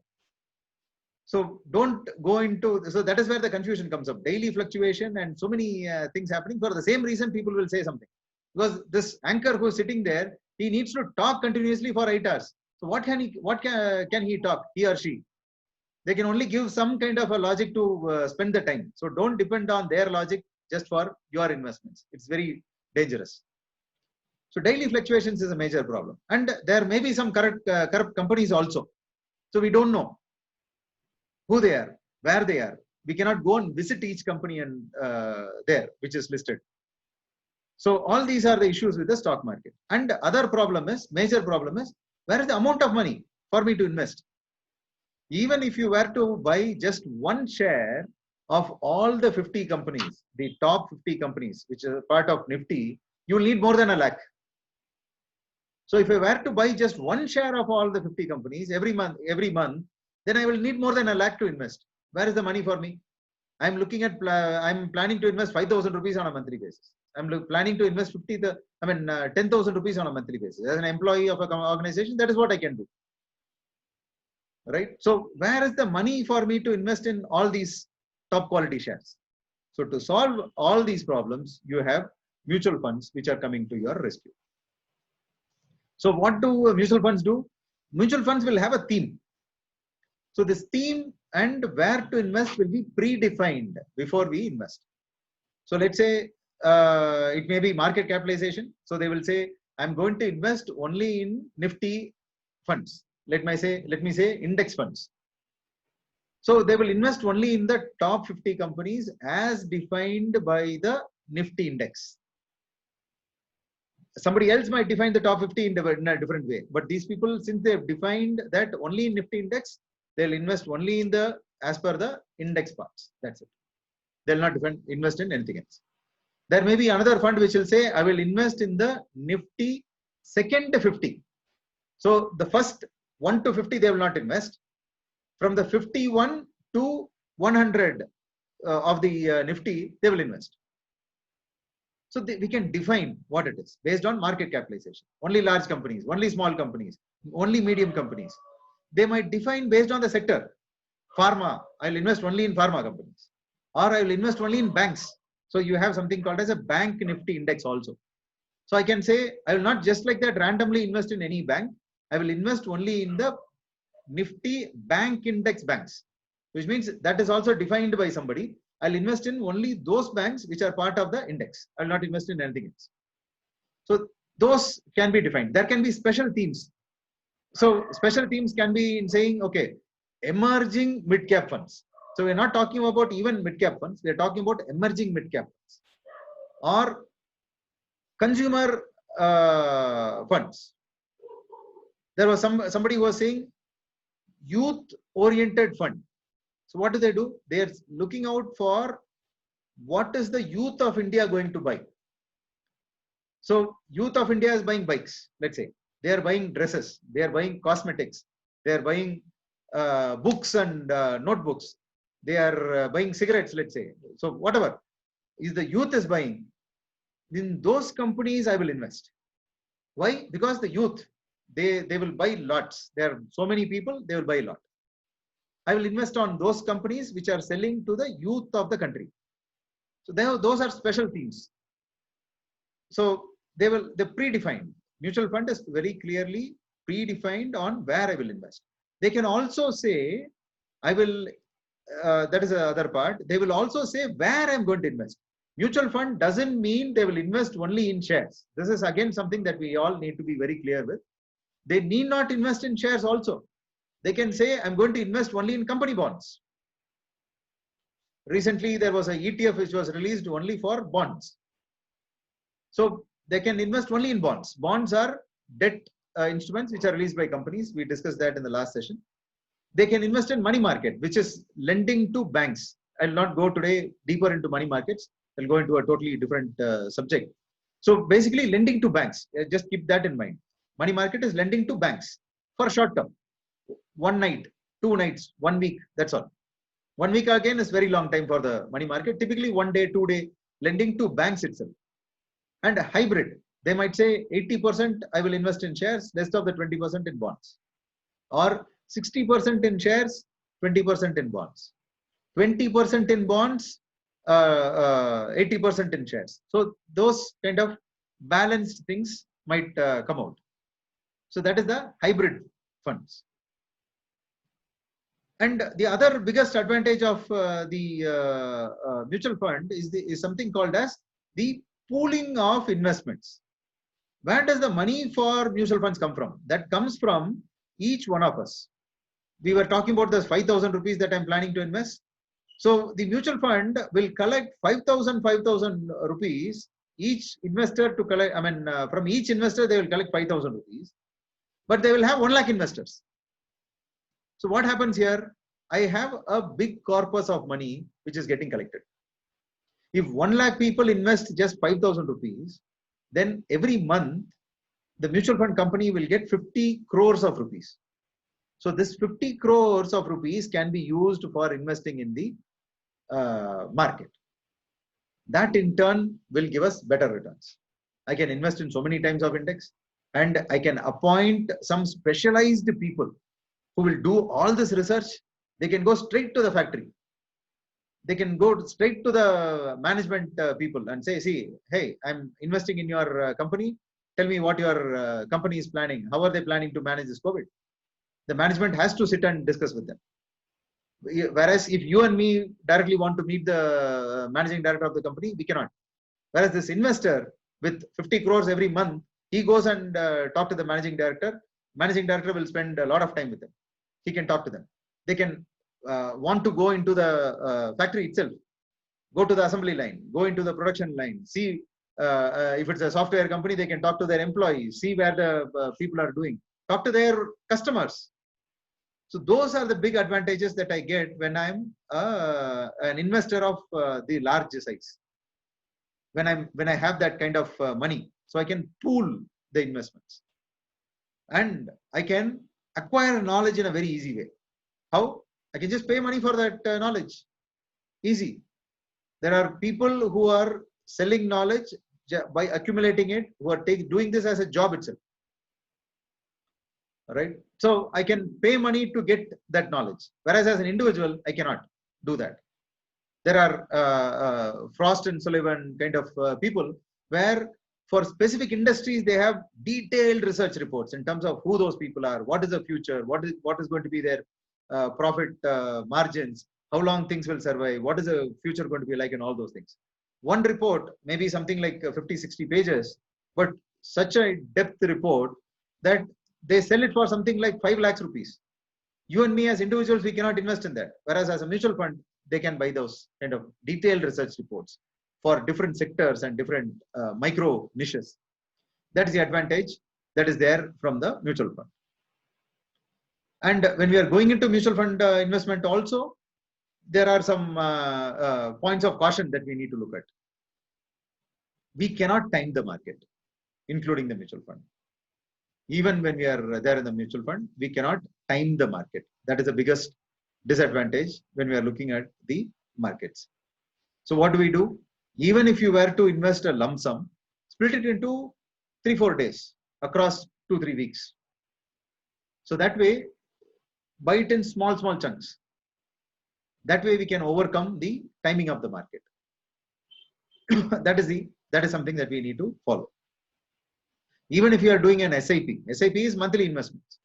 So don't go into, so that is where the confusion comes up. Daily fluctuation and so many things happening. For the same reason, people will say something. Because this anchor who is sitting there, he needs to talk continuously for 8 hours. So what can he talk, he or she? They can only give some kind of a logic to spend the time. So don't depend on their logic just for your investments. It's very dangerous. So daily fluctuations is a major problem. And there may be some corrupt companies also. So we don't know who they are, where they are. We cannot go and visit each company and there, which is listed. So all these are the issues with the stock market. And other problem is, major problem is, where is the amount of money for me to invest? Even if you were to buy just one share of all the 50 companies, the top 50 companies, which is part of Nifty, you will need more than 1 lakh. So if I were to buy just one share of all the 50 companies every month, then I will need more than a lakh to invest. Where is the money for me? I'm looking at, I'm planning to invest 5,000 rupees on a monthly basis. I'm planning to invest 10,000 rupees on a monthly basis. As an employee of an organization, that is what I can do. Right? So where is the money for me to invest in all these top quality shares? So to solve all these problems, you have mutual funds which are coming to your rescue. So what do mutual funds do? Mutual funds will have a theme. So this theme and where to invest will be predefined before we invest. So let's say it may be market capitalization. So they will say, I'm going to invest only in Nifty funds. Let me say index funds. So they will invest only in the top 50 companies as defined by the Nifty index. Somebody else might define the top 50 in a different way. But these people, since they have defined that only in Nifty index, they'll invest only in the as per the index parts. That's it. They'll not invest in anything else. There may be another fund which will say, I will invest in the Nifty second 50. So the first 1 to 50, they will not invest. From the 51 to 100 of the Nifty, they will invest. So we can define what it is based on market capitalization. Only large companies, only small companies, only medium companies. They might define based on the sector. Pharma, I'll invest only in pharma companies. Or I will invest only in banks. So you have something called as a bank Nifty index also. So I can say, I will not just like that randomly invest in any bank. I will invest only in the Nifty bank index banks, which means that is also defined by somebody. I'll invest in only those banks which are part of the index. I'll not invest in anything else. So those can be defined. There can be special themes. So special themes can be in saying, okay, emerging mid-cap funds. So we're not talking about even mid-cap funds. We're talking about emerging mid-cap funds or consumer funds. There was somebody who was saying youth-oriented fund. So what do? They are looking out for what is the youth of India going to buy. So youth of India is buying bikes, let's say. They are buying dresses. They are buying cosmetics. They are buying books and notebooks. They are buying cigarettes, let's say. So whatever is the youth is buying, in those companies I will invest. Why? Because the youth, they will buy lots. There are so many people, they will buy a lot. I will invest on those companies which are selling to the youth of the country. So those are special themes. So they predefined. Mutual fund is very clearly predefined on where I will invest. They can also say, I will, that is the other part. They will also say where I'm going to invest. Mutual fund doesn't mean they will invest only in shares. This is again something that we all need to be very clear with. They need not invest in shares also. They can say, I'm going to invest only in company bonds. Recently, there was an ETF which was released only for bonds. So they can invest only in bonds. Bonds are debt instruments which are released by companies. We discussed that in the last session. They can invest in money market, which is lending to banks. I'll not go today deeper into money markets. I'll go into a totally different subject. So basically lending to banks. Just keep that in mind. Money market is lending to banks for short term. 1 night, 2 nights, 1 week, that's all. 1 week again is very long time for the money market. Typically 1 day, 2 day lending to banks itself. And a hybrid, they might say 80% I will invest in shares, rest of the 20% in bonds. Or 60% in shares, 20% in bonds. 20% in bonds, 80% in shares. So those kind of balanced things might come out. So that is the hybrid funds. And the other biggest advantage of the mutual fund is something called as the pooling of investments. Where does the money for mutual funds come from? That comes from each one of us. We were talking about this 5,000 rupees that I'm planning to invest. So the mutual fund will collect 5,000 rupees each investor to collect. I mean, from each investor, they will collect 5,000 rupees, but they will have 1 lakh investors. So what happens here? I have a big corpus of money which is getting collected. If 1 lakh people invest just 5,000 rupees, then every month the mutual fund company will get 50 crores of rupees. So this 50 crores of rupees can be used for investing in the market. That in turn will give us better returns. I can invest in so many times of index, and I can appoint some specialized people who will do all this research. They can go straight to the factory. They can go straight to the management people and say, see, hey, I'm investing in your company. Tell me what your company is planning. How are they planning to manage this COVID? The management has to sit and discuss with them. Whereas if you and me directly want to meet the managing director of the company, we cannot. Whereas this investor with 50 crores every month, he goes and talk to the managing director. Managing director will spend a lot of time with them. He can talk to them. They can want to go into the factory itself, go to the assembly line, go into the production line, see if it's a software company, they can talk to their employees, see where the people are doing, talk to their customers. So those are the big advantages that I get when I'm an investor of the large size. When I have that kind of money, so I can pool the investments, and I can acquire knowledge in a very easy way. How? I can just pay money for that knowledge. Easy. There are people who are selling knowledge by accumulating it, who are doing this as a job itself. Right? So I can pay money to get that knowledge. Whereas as an individual, I cannot do that. There are Frost and Sullivan kind of people where for specific industries, they have detailed research reports in terms of who those people are, what is the future, what is going to be their profit margins, how long things will survive, what is the future going to be like, and all those things. One report may be something like 50, 60 pages, but such a depth report that they sell it for something like 5 lakhs rupees. You and me as individuals, we cannot invest in that. Whereas as a mutual fund, they can buy those kind of detailed research reports for different sectors and different micro niches. That is the advantage that is there from the mutual fund. And when we are going into mutual fund investment also, there are some points of caution that we need to look at. We cannot time the market, including the mutual fund. Even when we are there in the mutual fund, we cannot time the market. That is the biggest disadvantage when we are looking at the markets. So what do? Even if you were to invest a lump sum, split it into 3-4 days across 2-3 weeks. So that way, buy it in small chunks. That way we can overcome the timing of the market. That is something that we need to follow. Even if you are doing an SIP is monthly investments.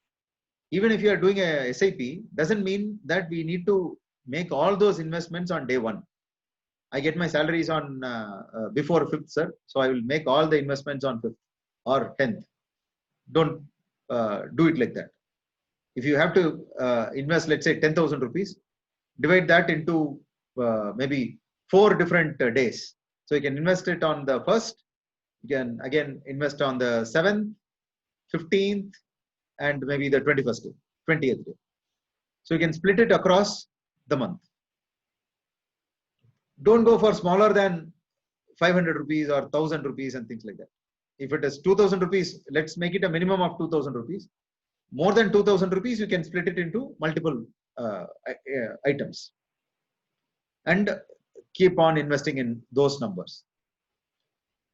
Even if you are doing a SIP, doesn't mean that we need to make all those investments on day one. I get my salaries on before 5th, sir. So I will make all the investments on 5th or 10th. Don't do it like that. If you have to invest, let's say 10,000 rupees, divide that into maybe 4 different days. So you can invest it on the 1st, you can again invest on the 7th, 15th, and maybe the 21st day, 20th day. So you can split it across the month. Don't go for smaller than 500 rupees or 1000 rupees and things like that. If it is 2000 rupees, let's make it a minimum of 2000 rupees. More than 2000 rupees, you can split it into multiple items and keep on investing in those numbers.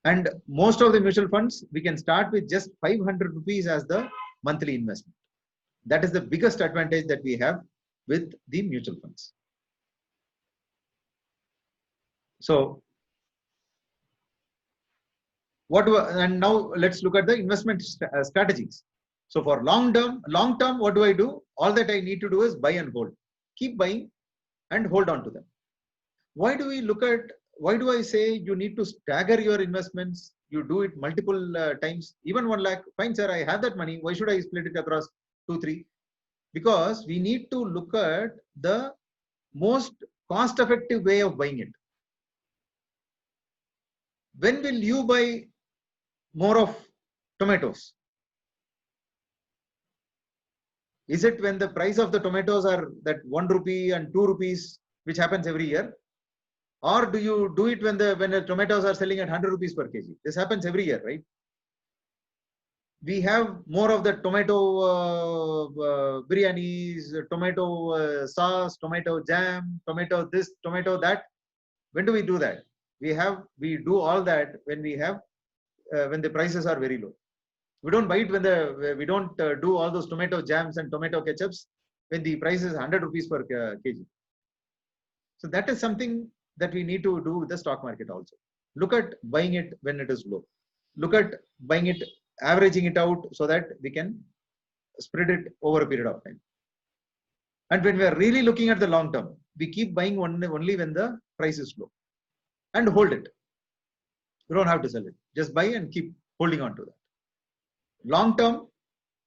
And most of the mutual funds, we can start with just 500 rupees as the monthly investment. That is the biggest advantage that we have with the mutual funds. So, and now let's look at the investment strategies. So for long term, what do? All that I need to do is buy and hold. Keep buying and hold on to them. Why do I say you need to stagger your investments? You do it multiple times, even 1 lakh. Fine, sir, I have that money. Why should I split it across 2-3? Because we need to look at the most cost-effective way of buying it. When will you buy more of tomatoes? Is it when the price of the tomatoes are that 1 rupee and 2 rupees, which happens every year? Or do you do it when the tomatoes are selling at 100 rupees per kg? This happens every year, right? we have more of the tomato biryanis, tomato sauce, tomato jam, tomato this, tomato that. When do we do that? We do all that when we have when the prices are very low. We don't buy it when we don't do all those tomato jams and tomato ketchups when the price is 100 rupees per kg. So that is something that we need to do with the stock market also. Look at buying it when it is low. Look at buying it, averaging it out so that we can spread it over a period of time. And when we are really looking at the long term, we keep buying only when the price is low and hold it. You don't have to sell it. Just buy and keep holding on to that. Long term,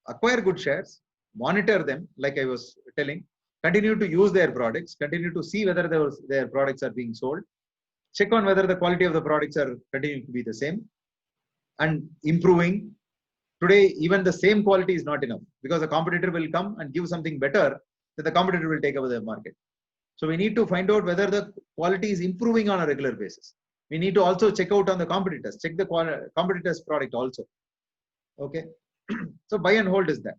acquire good shares, monitor them, like I was telling, continue to use their products, continue to see whether their products are being sold, check on whether the quality of the products are continuing to be the same and improving. Today, even the same quality is not enough because the competitor will come and give something better that the competitor will take over the market. So we need to find out whether the quality is improving on a regular basis. We need to also check out on the competitors, check the competitors' product also. Okay. So buy and hold is that.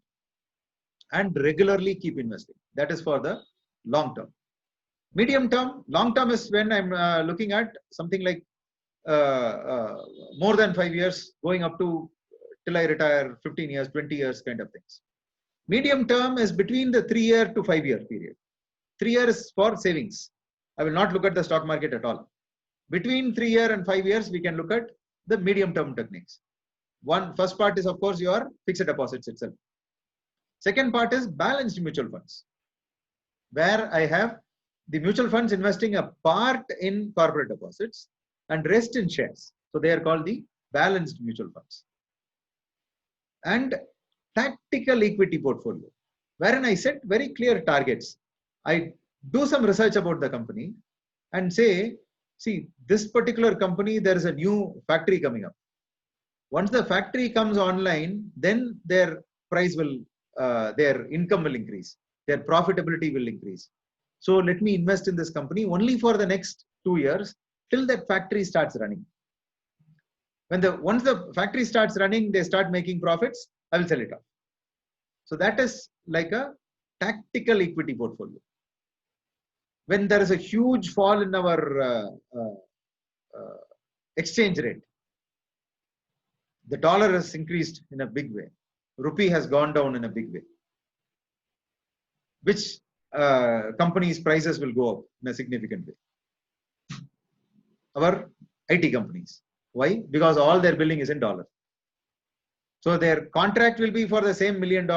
And regularly keep investing. That is for the long term. Medium term, long term is when I'm looking at something like more than 5 years, going up to till I retire, 15 years, 20 years kind of things. Medium term is between the 3-year to 5-year period. 3 years for savings. I will not look at the stock market at all. Between 3 years and 5 years, we can look at the medium term techniques. First part is, of course, your fixed deposits itself. Second part is balanced mutual funds, where I have the mutual funds investing a part in corporate deposits and rest in shares. So they are called the balanced mutual funds. And tactical equity portfolio, wherein I set very clear targets. I do some research about the company and say, see, this particular company, there is a new factory coming up. Once the factory comes online, then their price will, their income will increase, their profitability will increase. So let me invest in this company only for the next 2 years till that factory starts running. Once the factory starts running, they start making profits, I will sell it off. So that is like a tactical equity portfolio. When there is a huge fall in our exchange rate, the dollar has increased in a big way. Rupee has gone down in a big way. Which companies' prices will go up in a significant way? Our IT companies. Why? Because all their billing is in dollar. So their contract will be for the same $1 million,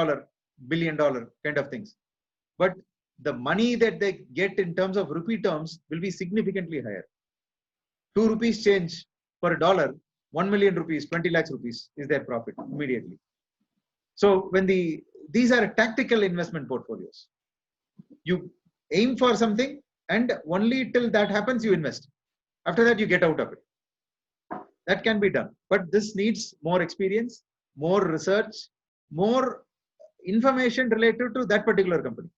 billion dollar kind of things. But the money that they get in terms of rupee terms will be significantly higher. 2 rupees change for a dollar, 1 million rupees, 20 lakhs rupees is their profit immediately. So when these are tactical investment portfolios, you aim for something and only till that happens you invest. After that you get out of it. That can be done, but this needs more experience, more research, more information related to that particular company.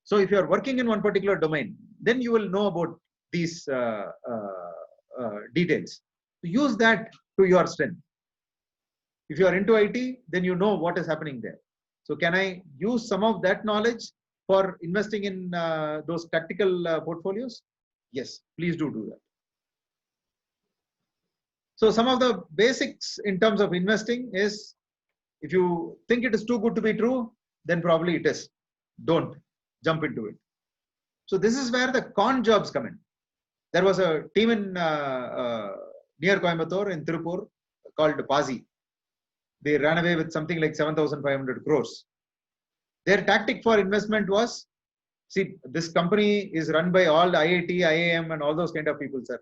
So if you are working in one particular domain, then you will know about these details. Use that to your strength. If you are into IT, then you know what is happening there. So can I use some of that knowledge for investing in those tactical portfolios? Yes, please do that. So some of the basics in terms of investing is, if you think it is too good to be true, then probably it is. Don't jump into it. So this is where the con jobs come in. There was a team in near Coimbatore in Tirupur called Pazi. They ran away with something like 7,500 crores. Their tactic for investment was, see, this company is run by all IIT, IIM and all those kind of people, sir.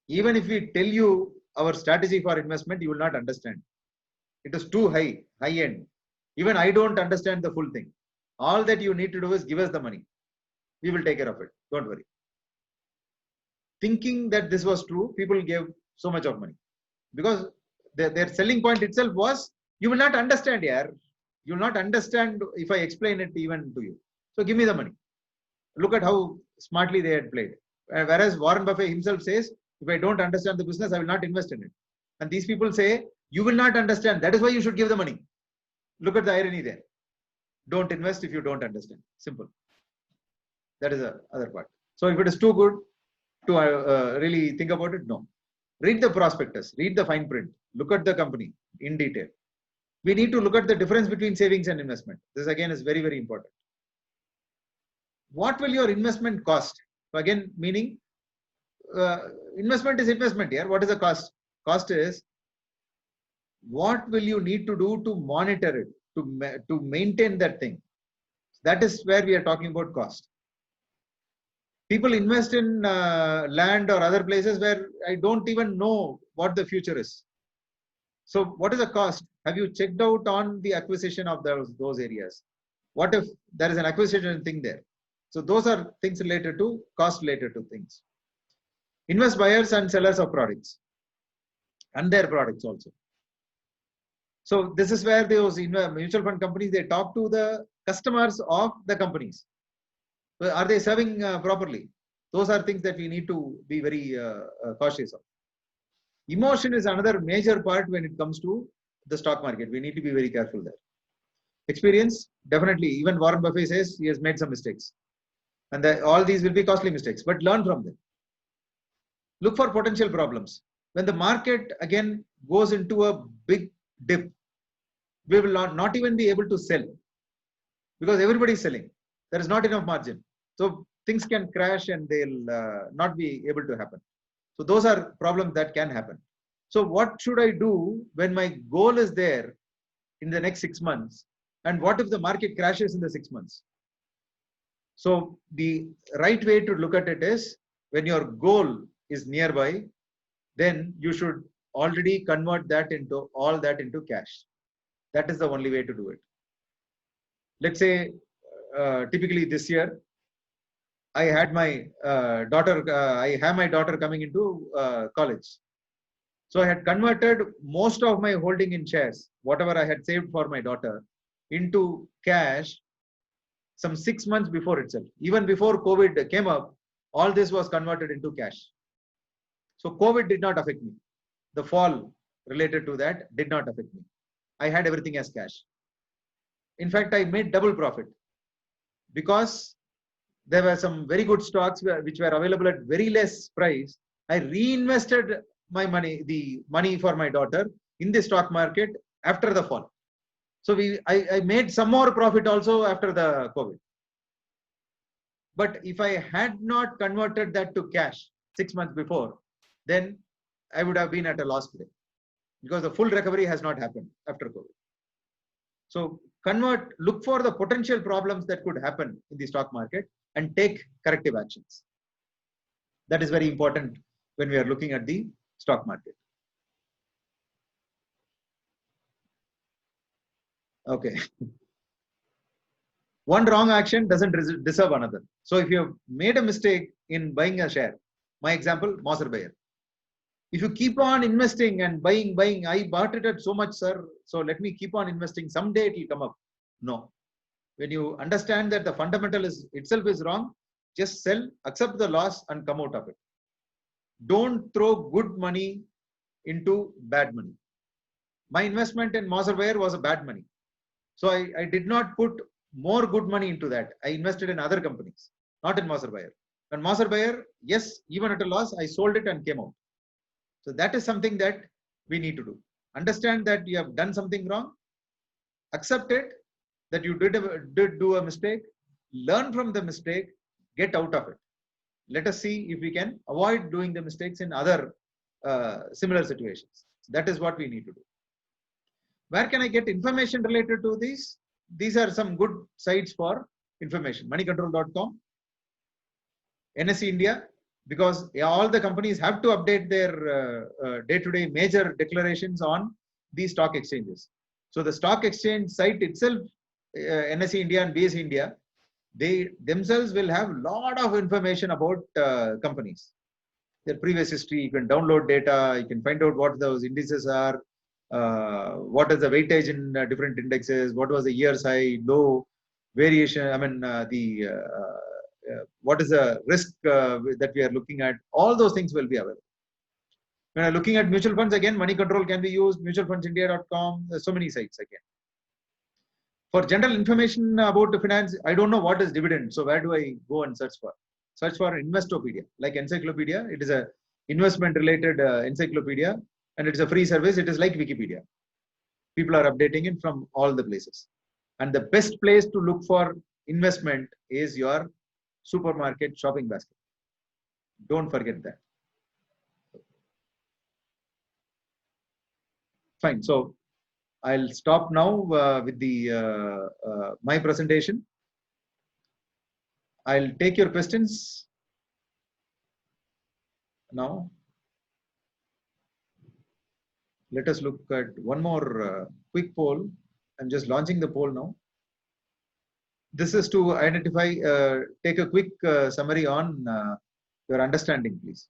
Even if we tell you our strategy for investment, you will not understand. It is too high end. Even I don't understand the full thing. All that you need to do is give us the money. We will take care of it. Don't worry. Thinking that this was true, people gave so much of money. Because their selling point itself was, you will not understand here. You will not understand if I explain it even to you. So give me the money. Look at how smartly they had played. Whereas Warren Buffett himself says, if I don't understand the business, I will not invest in it. And these people say, You will not understand. That is why you should give the money. Look at the irony there. Don't invest if you don't understand. Simple. That is the other part. So if it is too good to really think about it, no. Read the prospectus, read the fine print, look at the company in detail. We need to look at the difference between savings and investment. This again is very, very important. What will your investment cost? So again, meaning investment is investment here. What is the cost? Cost is what will you need to do to monitor it, to maintain that thing. That is where we are talking about cost. People invest in land or other places where I don't even know what the future is. So what is the cost? Have you checked out on the acquisition of those areas? What if there is an acquisition thing there? So those are things related to cost related to things. Invest buyers and sellers of products and their products also. So this is where those mutual fund companies, they talk to the customers of the companies. Are they serving properly? Those are things that we need to be very cautious of. Emotion is another major part when it comes to the stock market. We need to be very careful there. Experience, definitely. Even Warren Buffett says he has made some mistakes. And all these will be costly mistakes, but learn from them. Look for potential problems. When the market again goes into a big dip, we will not even be able to sell because everybody is selling. There is not enough margin. So things can crash and they'll not be able to happen. So those are problems that can happen. So what should I do when my goal is there in the next 6 months? And what if the market crashes in the 6 months? So the right way to look at it is when your goal is nearby, then you should already convert that into all that into cash. That is the only way to do it. Let's say typically this year, I had my daughter, I have my daughter coming into college. So I had converted most of my holding in shares, whatever I had saved for my daughter, into cash some 6 months before itself. Even before COVID came up, all this was converted into cash. So COVID did not affect me. The fall related to that did not affect me. I had everything as cash. In fact, I made double profit because there were some very good stocks which were available at very less price. I reinvested my money, the money for my daughter in the stock market after the fall. So I made some more profit also after the COVID. But if I had not converted that to cash 6 months before, then I would have been at a loss today because the full recovery has not happened after COVID. So look for the potential problems that could happen in the stock market and take corrective actions. That is very important when we are looking at the stock market. Okay. One wrong action doesn't deserve another. So if you have made a mistake in buying a share, my example, Moser Bayer. If you keep on investing and buying, I bought it at so much, sir, so let me keep on investing. Someday it will come up. No. When you understand that the fundamental itself is wrong, just sell, accept the loss and come out of it. Don't throw good money into bad money. My investment in Moser Bayer was a bad money. So I did not put more good money into that. I invested in other companies, not in Moser Bayer. And Moser Bayer, yes, even at a loss, I sold it and came out. So that is something that we need to do. Understand that you have done something wrong. Accept it, that you did do a mistake. Learn from the mistake. Get out of it. Let us see if we can avoid doing the mistakes in other similar situations. That is what we need to do. Where can I get information related to these? These are some good sites for information. Moneycontrol.com, NSE India, because all the companies have to update their day-to-day major declarations on these stock exchanges. So the stock exchange site itself, NSE India and BSE India, they themselves will have a lot of information about companies. Their previous history, you can download data, you can find out what those indices are, what is the weightage in different indexes, what was the year's high, low, variation, I mean, what is the risk that we are looking at, all those things will be available. When I'm looking at mutual funds, again, Money Control can be used, mutualfundsindia.com, there's so many sites again. For general information about the finance, I don't know what is dividend. So where do I go and search for? Search for Investopedia, like encyclopedia. It is a investment related encyclopedia, and it's a free service. It is like Wikipedia. People are updating it from all the places. And the best place to look for investment is your supermarket shopping basket. Don't forget that. Fine. So I'll stop now with the my presentation. I'll take your questions now. Let us look at one more quick poll. I'm just launching the poll now. This is to identify, take a quick summary on your understanding, please.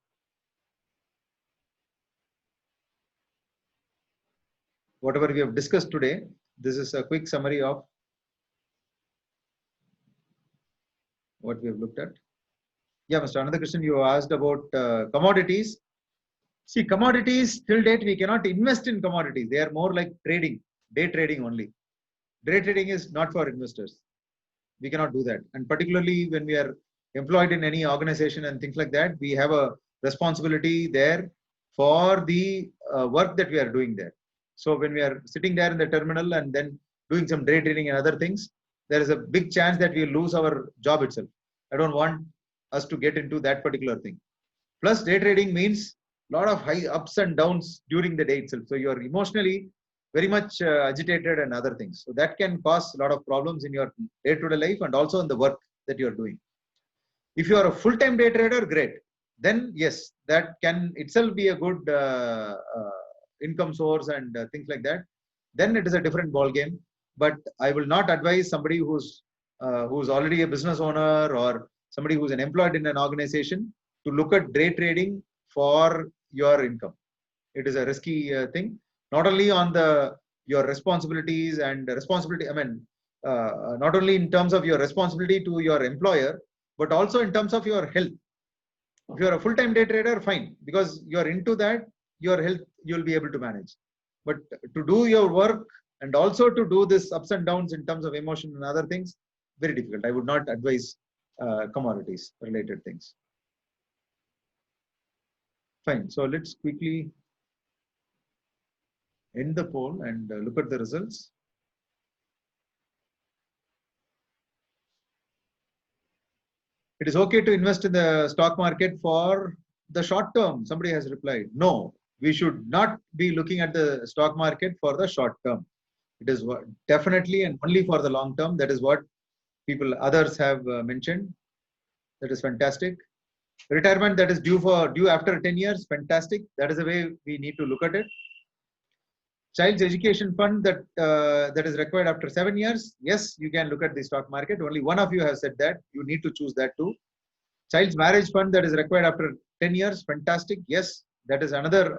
Whatever we have discussed today, this is a quick summary of what we have looked at. Yeah, Mr. Anandakrishnan, you asked about commodities. See, commodities till date, we cannot invest in commodities. They are more like trading, day trading only. Day trading is not for investors. We cannot do that. And particularly when we are employed in any organization and things like that, we have a responsibility there for the work that we are doing there. So when we are sitting there in the terminal and then doing some day trading and other things, there is a big chance that we lose our job itself. I don't want us to get into that particular thing. Plus, day trading means a lot of high ups and downs during the day itself. So you are emotionally very much agitated and other things. So that can cause a lot of problems in your day-to-day life and also in the work that you are doing. If you are a full-time day trader, great. Then yes, that can itself be a good income source and things like that. Then it is a different ball game. But I will not advise somebody who's already a business owner or somebody who's an employed in an organization to look at day trading for your income. It is a risky thing. Not only on your responsibilities and responsibility, I mean, not only in terms of your responsibility to your employer, but also in terms of your health. If you are a full-time day trader, fine, because you are into that, your health you'll be able to manage. But to do your work and also to do this ups and downs in terms of emotion and other things, very difficult. I would not advise commodities related things. Fine. So let's quickly end the poll and look at the results. It is okay to invest in the stock market for the short term. Somebody has replied, no, we should not be looking at the stock market for the short term. It is definitely and only for the long term. That is what others have mentioned. That is fantastic. Retirement that is due after 10 years, fantastic. That is the way we need to look at it. Child's education fund that is required after 7 years. Yes, you can look at the stock market. Only one of you has said that. You need to choose that too. Child's marriage fund that is required after 10 years. Fantastic. Yes, that is another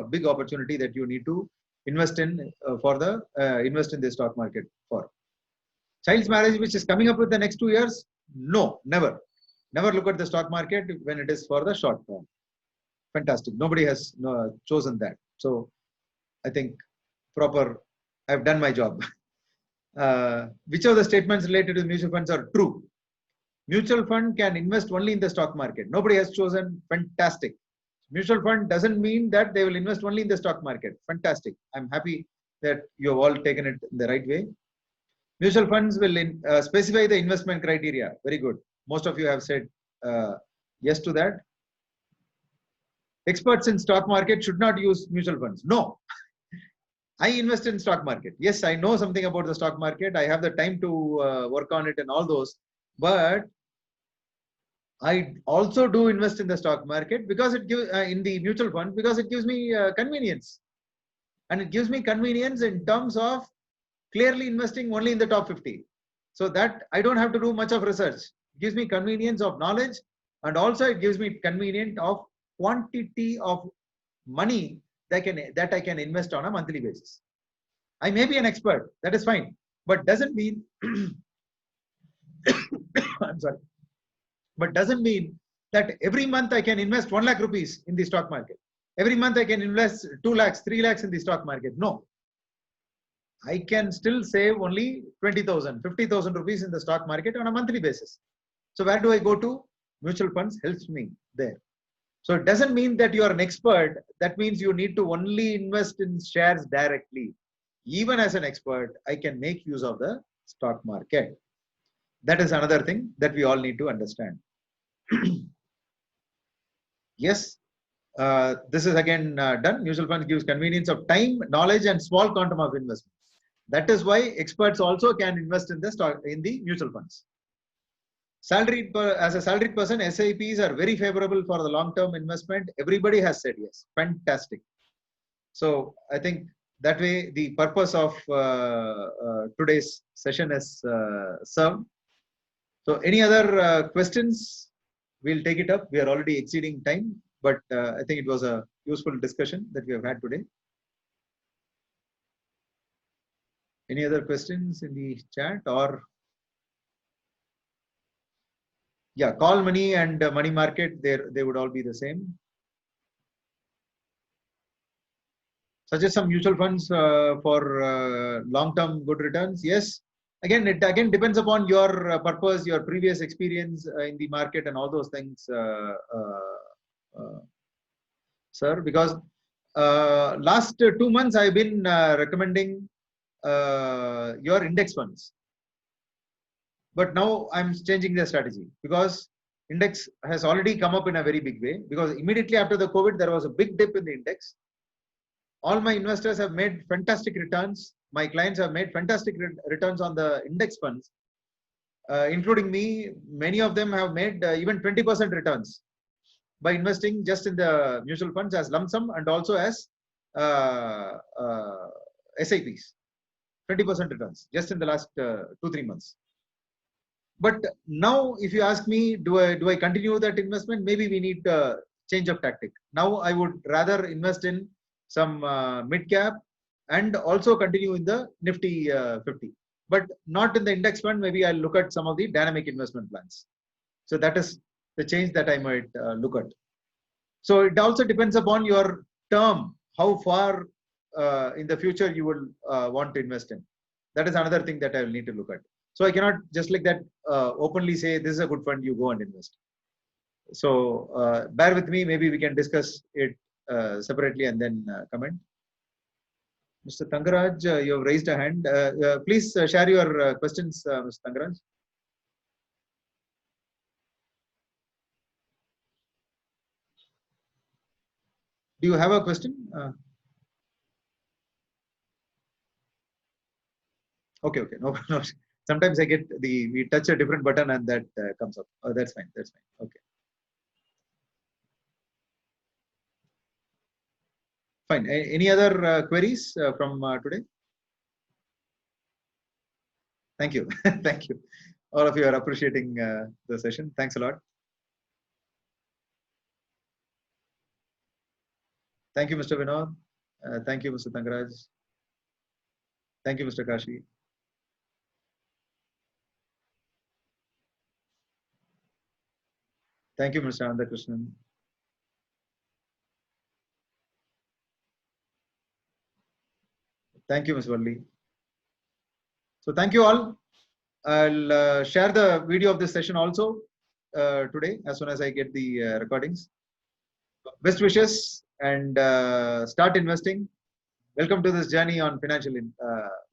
big opportunity that you need to invest in invest in the stock market for. Child's marriage which is coming up with the next 2 years. No, never. Never look at the stock market when it is for the short term. Fantastic. Nobody has chosen that. So I think I've done my job. Which of the statements related to mutual funds are true? Mutual fund can invest only in the stock market. Nobody has chosen. Fantastic. Mutual fund doesn't mean that they will invest only in the stock market. Fantastic. I'm happy that you have all taken it the right way. Mutual funds will specify the investment criteria. Very good. Most of you have said yes to that. Experts in stock market should not use mutual funds. No. I invest in stock market. Yes, I know something about the stock market. I have the time to work on it and all those. But I also do invest in the stock market because it gives in the mutual fund because it gives me convenience, and it gives me convenience in terms of clearly investing only in the top 50. So that I don't have to do much of research. It gives me convenience of knowledge, and also it gives me convenience of quantity of money that I can invest on a monthly basis. I may be an expert, that is fine, but doesn't mean I'm sorry, but doesn't mean that every month I can invest 1 lakh rupees in the stock market. every month I can invest 2 lakhs, 3 lakhs in the stock market. No, I can still save only 20,000, 50,000 rupees in the stock market on a monthly basis. So where do I go to? Mutual funds helps me there. So it doesn't mean that you are an expert. That means you need to only invest in shares directly. Even as an expert, I can make use of the stock market. That is another thing that we all need to understand. Yes, this is again done. Mutual funds gives convenience of time, knowledge, and small quantum of investment. That is why experts also can invest in the stock in the mutual funds. As a salaried person, SIPs are very favorable for the long-term investment. Everybody has said yes. Fantastic. So I think that way the purpose of today's session is served. So any other questions? We'll take it up. We are already exceeding time, but I think it was a useful discussion that we have had today. Any other questions in the chat or? Yeah, call money and money market, they would all be the same. Suggest some mutual funds for long-term good returns. Yes. Again, it again depends upon your purpose, your previous experience in the market, and all those things, sir. Because last 2 months I've been recommending your index funds. But now I'm changing the strategy because index has already come up in a very big way, because immediately after the COVID, there was a big dip in the index. All my investors have made fantastic returns. My clients have made fantastic returns on the index funds, including me. Many of them have made even 20% returns by investing just in the mutual funds as lump sum and also as SIPs. 20% returns just in the last 2-3 months. But now, if you ask me, do I continue that investment? Maybe we need a change of tactic. Now, I would rather invest in some mid cap and also continue in the Nifty 50, but not in the index fund. Maybe I'll look at some of the dynamic investment plans. So that is the change that I might look at. So it also depends upon your term, how far in the future you will want to invest in. That is another thing that I will need to look at. So I cannot just like that openly say this is a good fund, you go and invest. So bear with me, maybe we can discuss it separately and then comment. Mr. Tangaraj, you have raised a hand. Please share your questions, Mr. Tangaraj. Do you have a question? Okay, no. Sometimes I get we touch a different button and that comes up. Oh, that's fine. Okay. Fine. Any other queries from today? Thank you. Thank you. All of you are appreciating the session. Thanks a lot. Thank you, Mr. Vinod. Thank you, Mr. Tangaraj. Thank you, Mr. Kashi. Thank you, Mr. Anandakrishnan. Thank you, Ms. Valli. So thank you all. I'll share the video of this session also today as soon as I get the recordings. Best wishes and start investing. Welcome to this journey on financial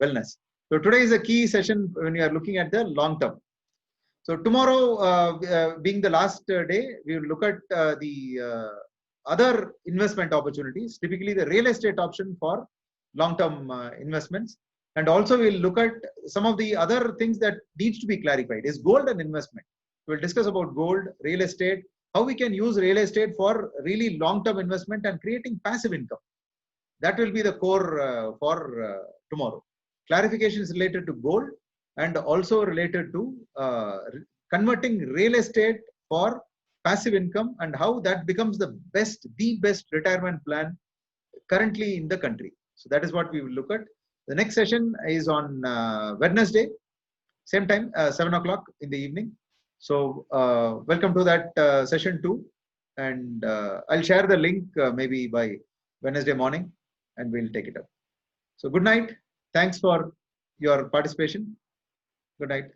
wellness. So today is a key session when you are looking at the long term. So tomorrow being the last day, we will look at the other investment opportunities, typically the real estate option for long-term investments. And also we'll look at some of the other things that needs to be clarified. Is gold an investment? We'll discuss about gold, real estate, how we can use real estate for really long-term investment and creating passive income. That will be the core for tomorrow. Clarifications related to gold and also related to converting real estate for passive income and how that becomes the best retirement plan currently in the country. So that is what we will look at. The next session is on Wednesday, same time, 7 o'clock in the evening. So welcome to that session too. and I'll share the link maybe by Wednesday morning, and we'll take it up. So good night. Thanks for your participation. Good night.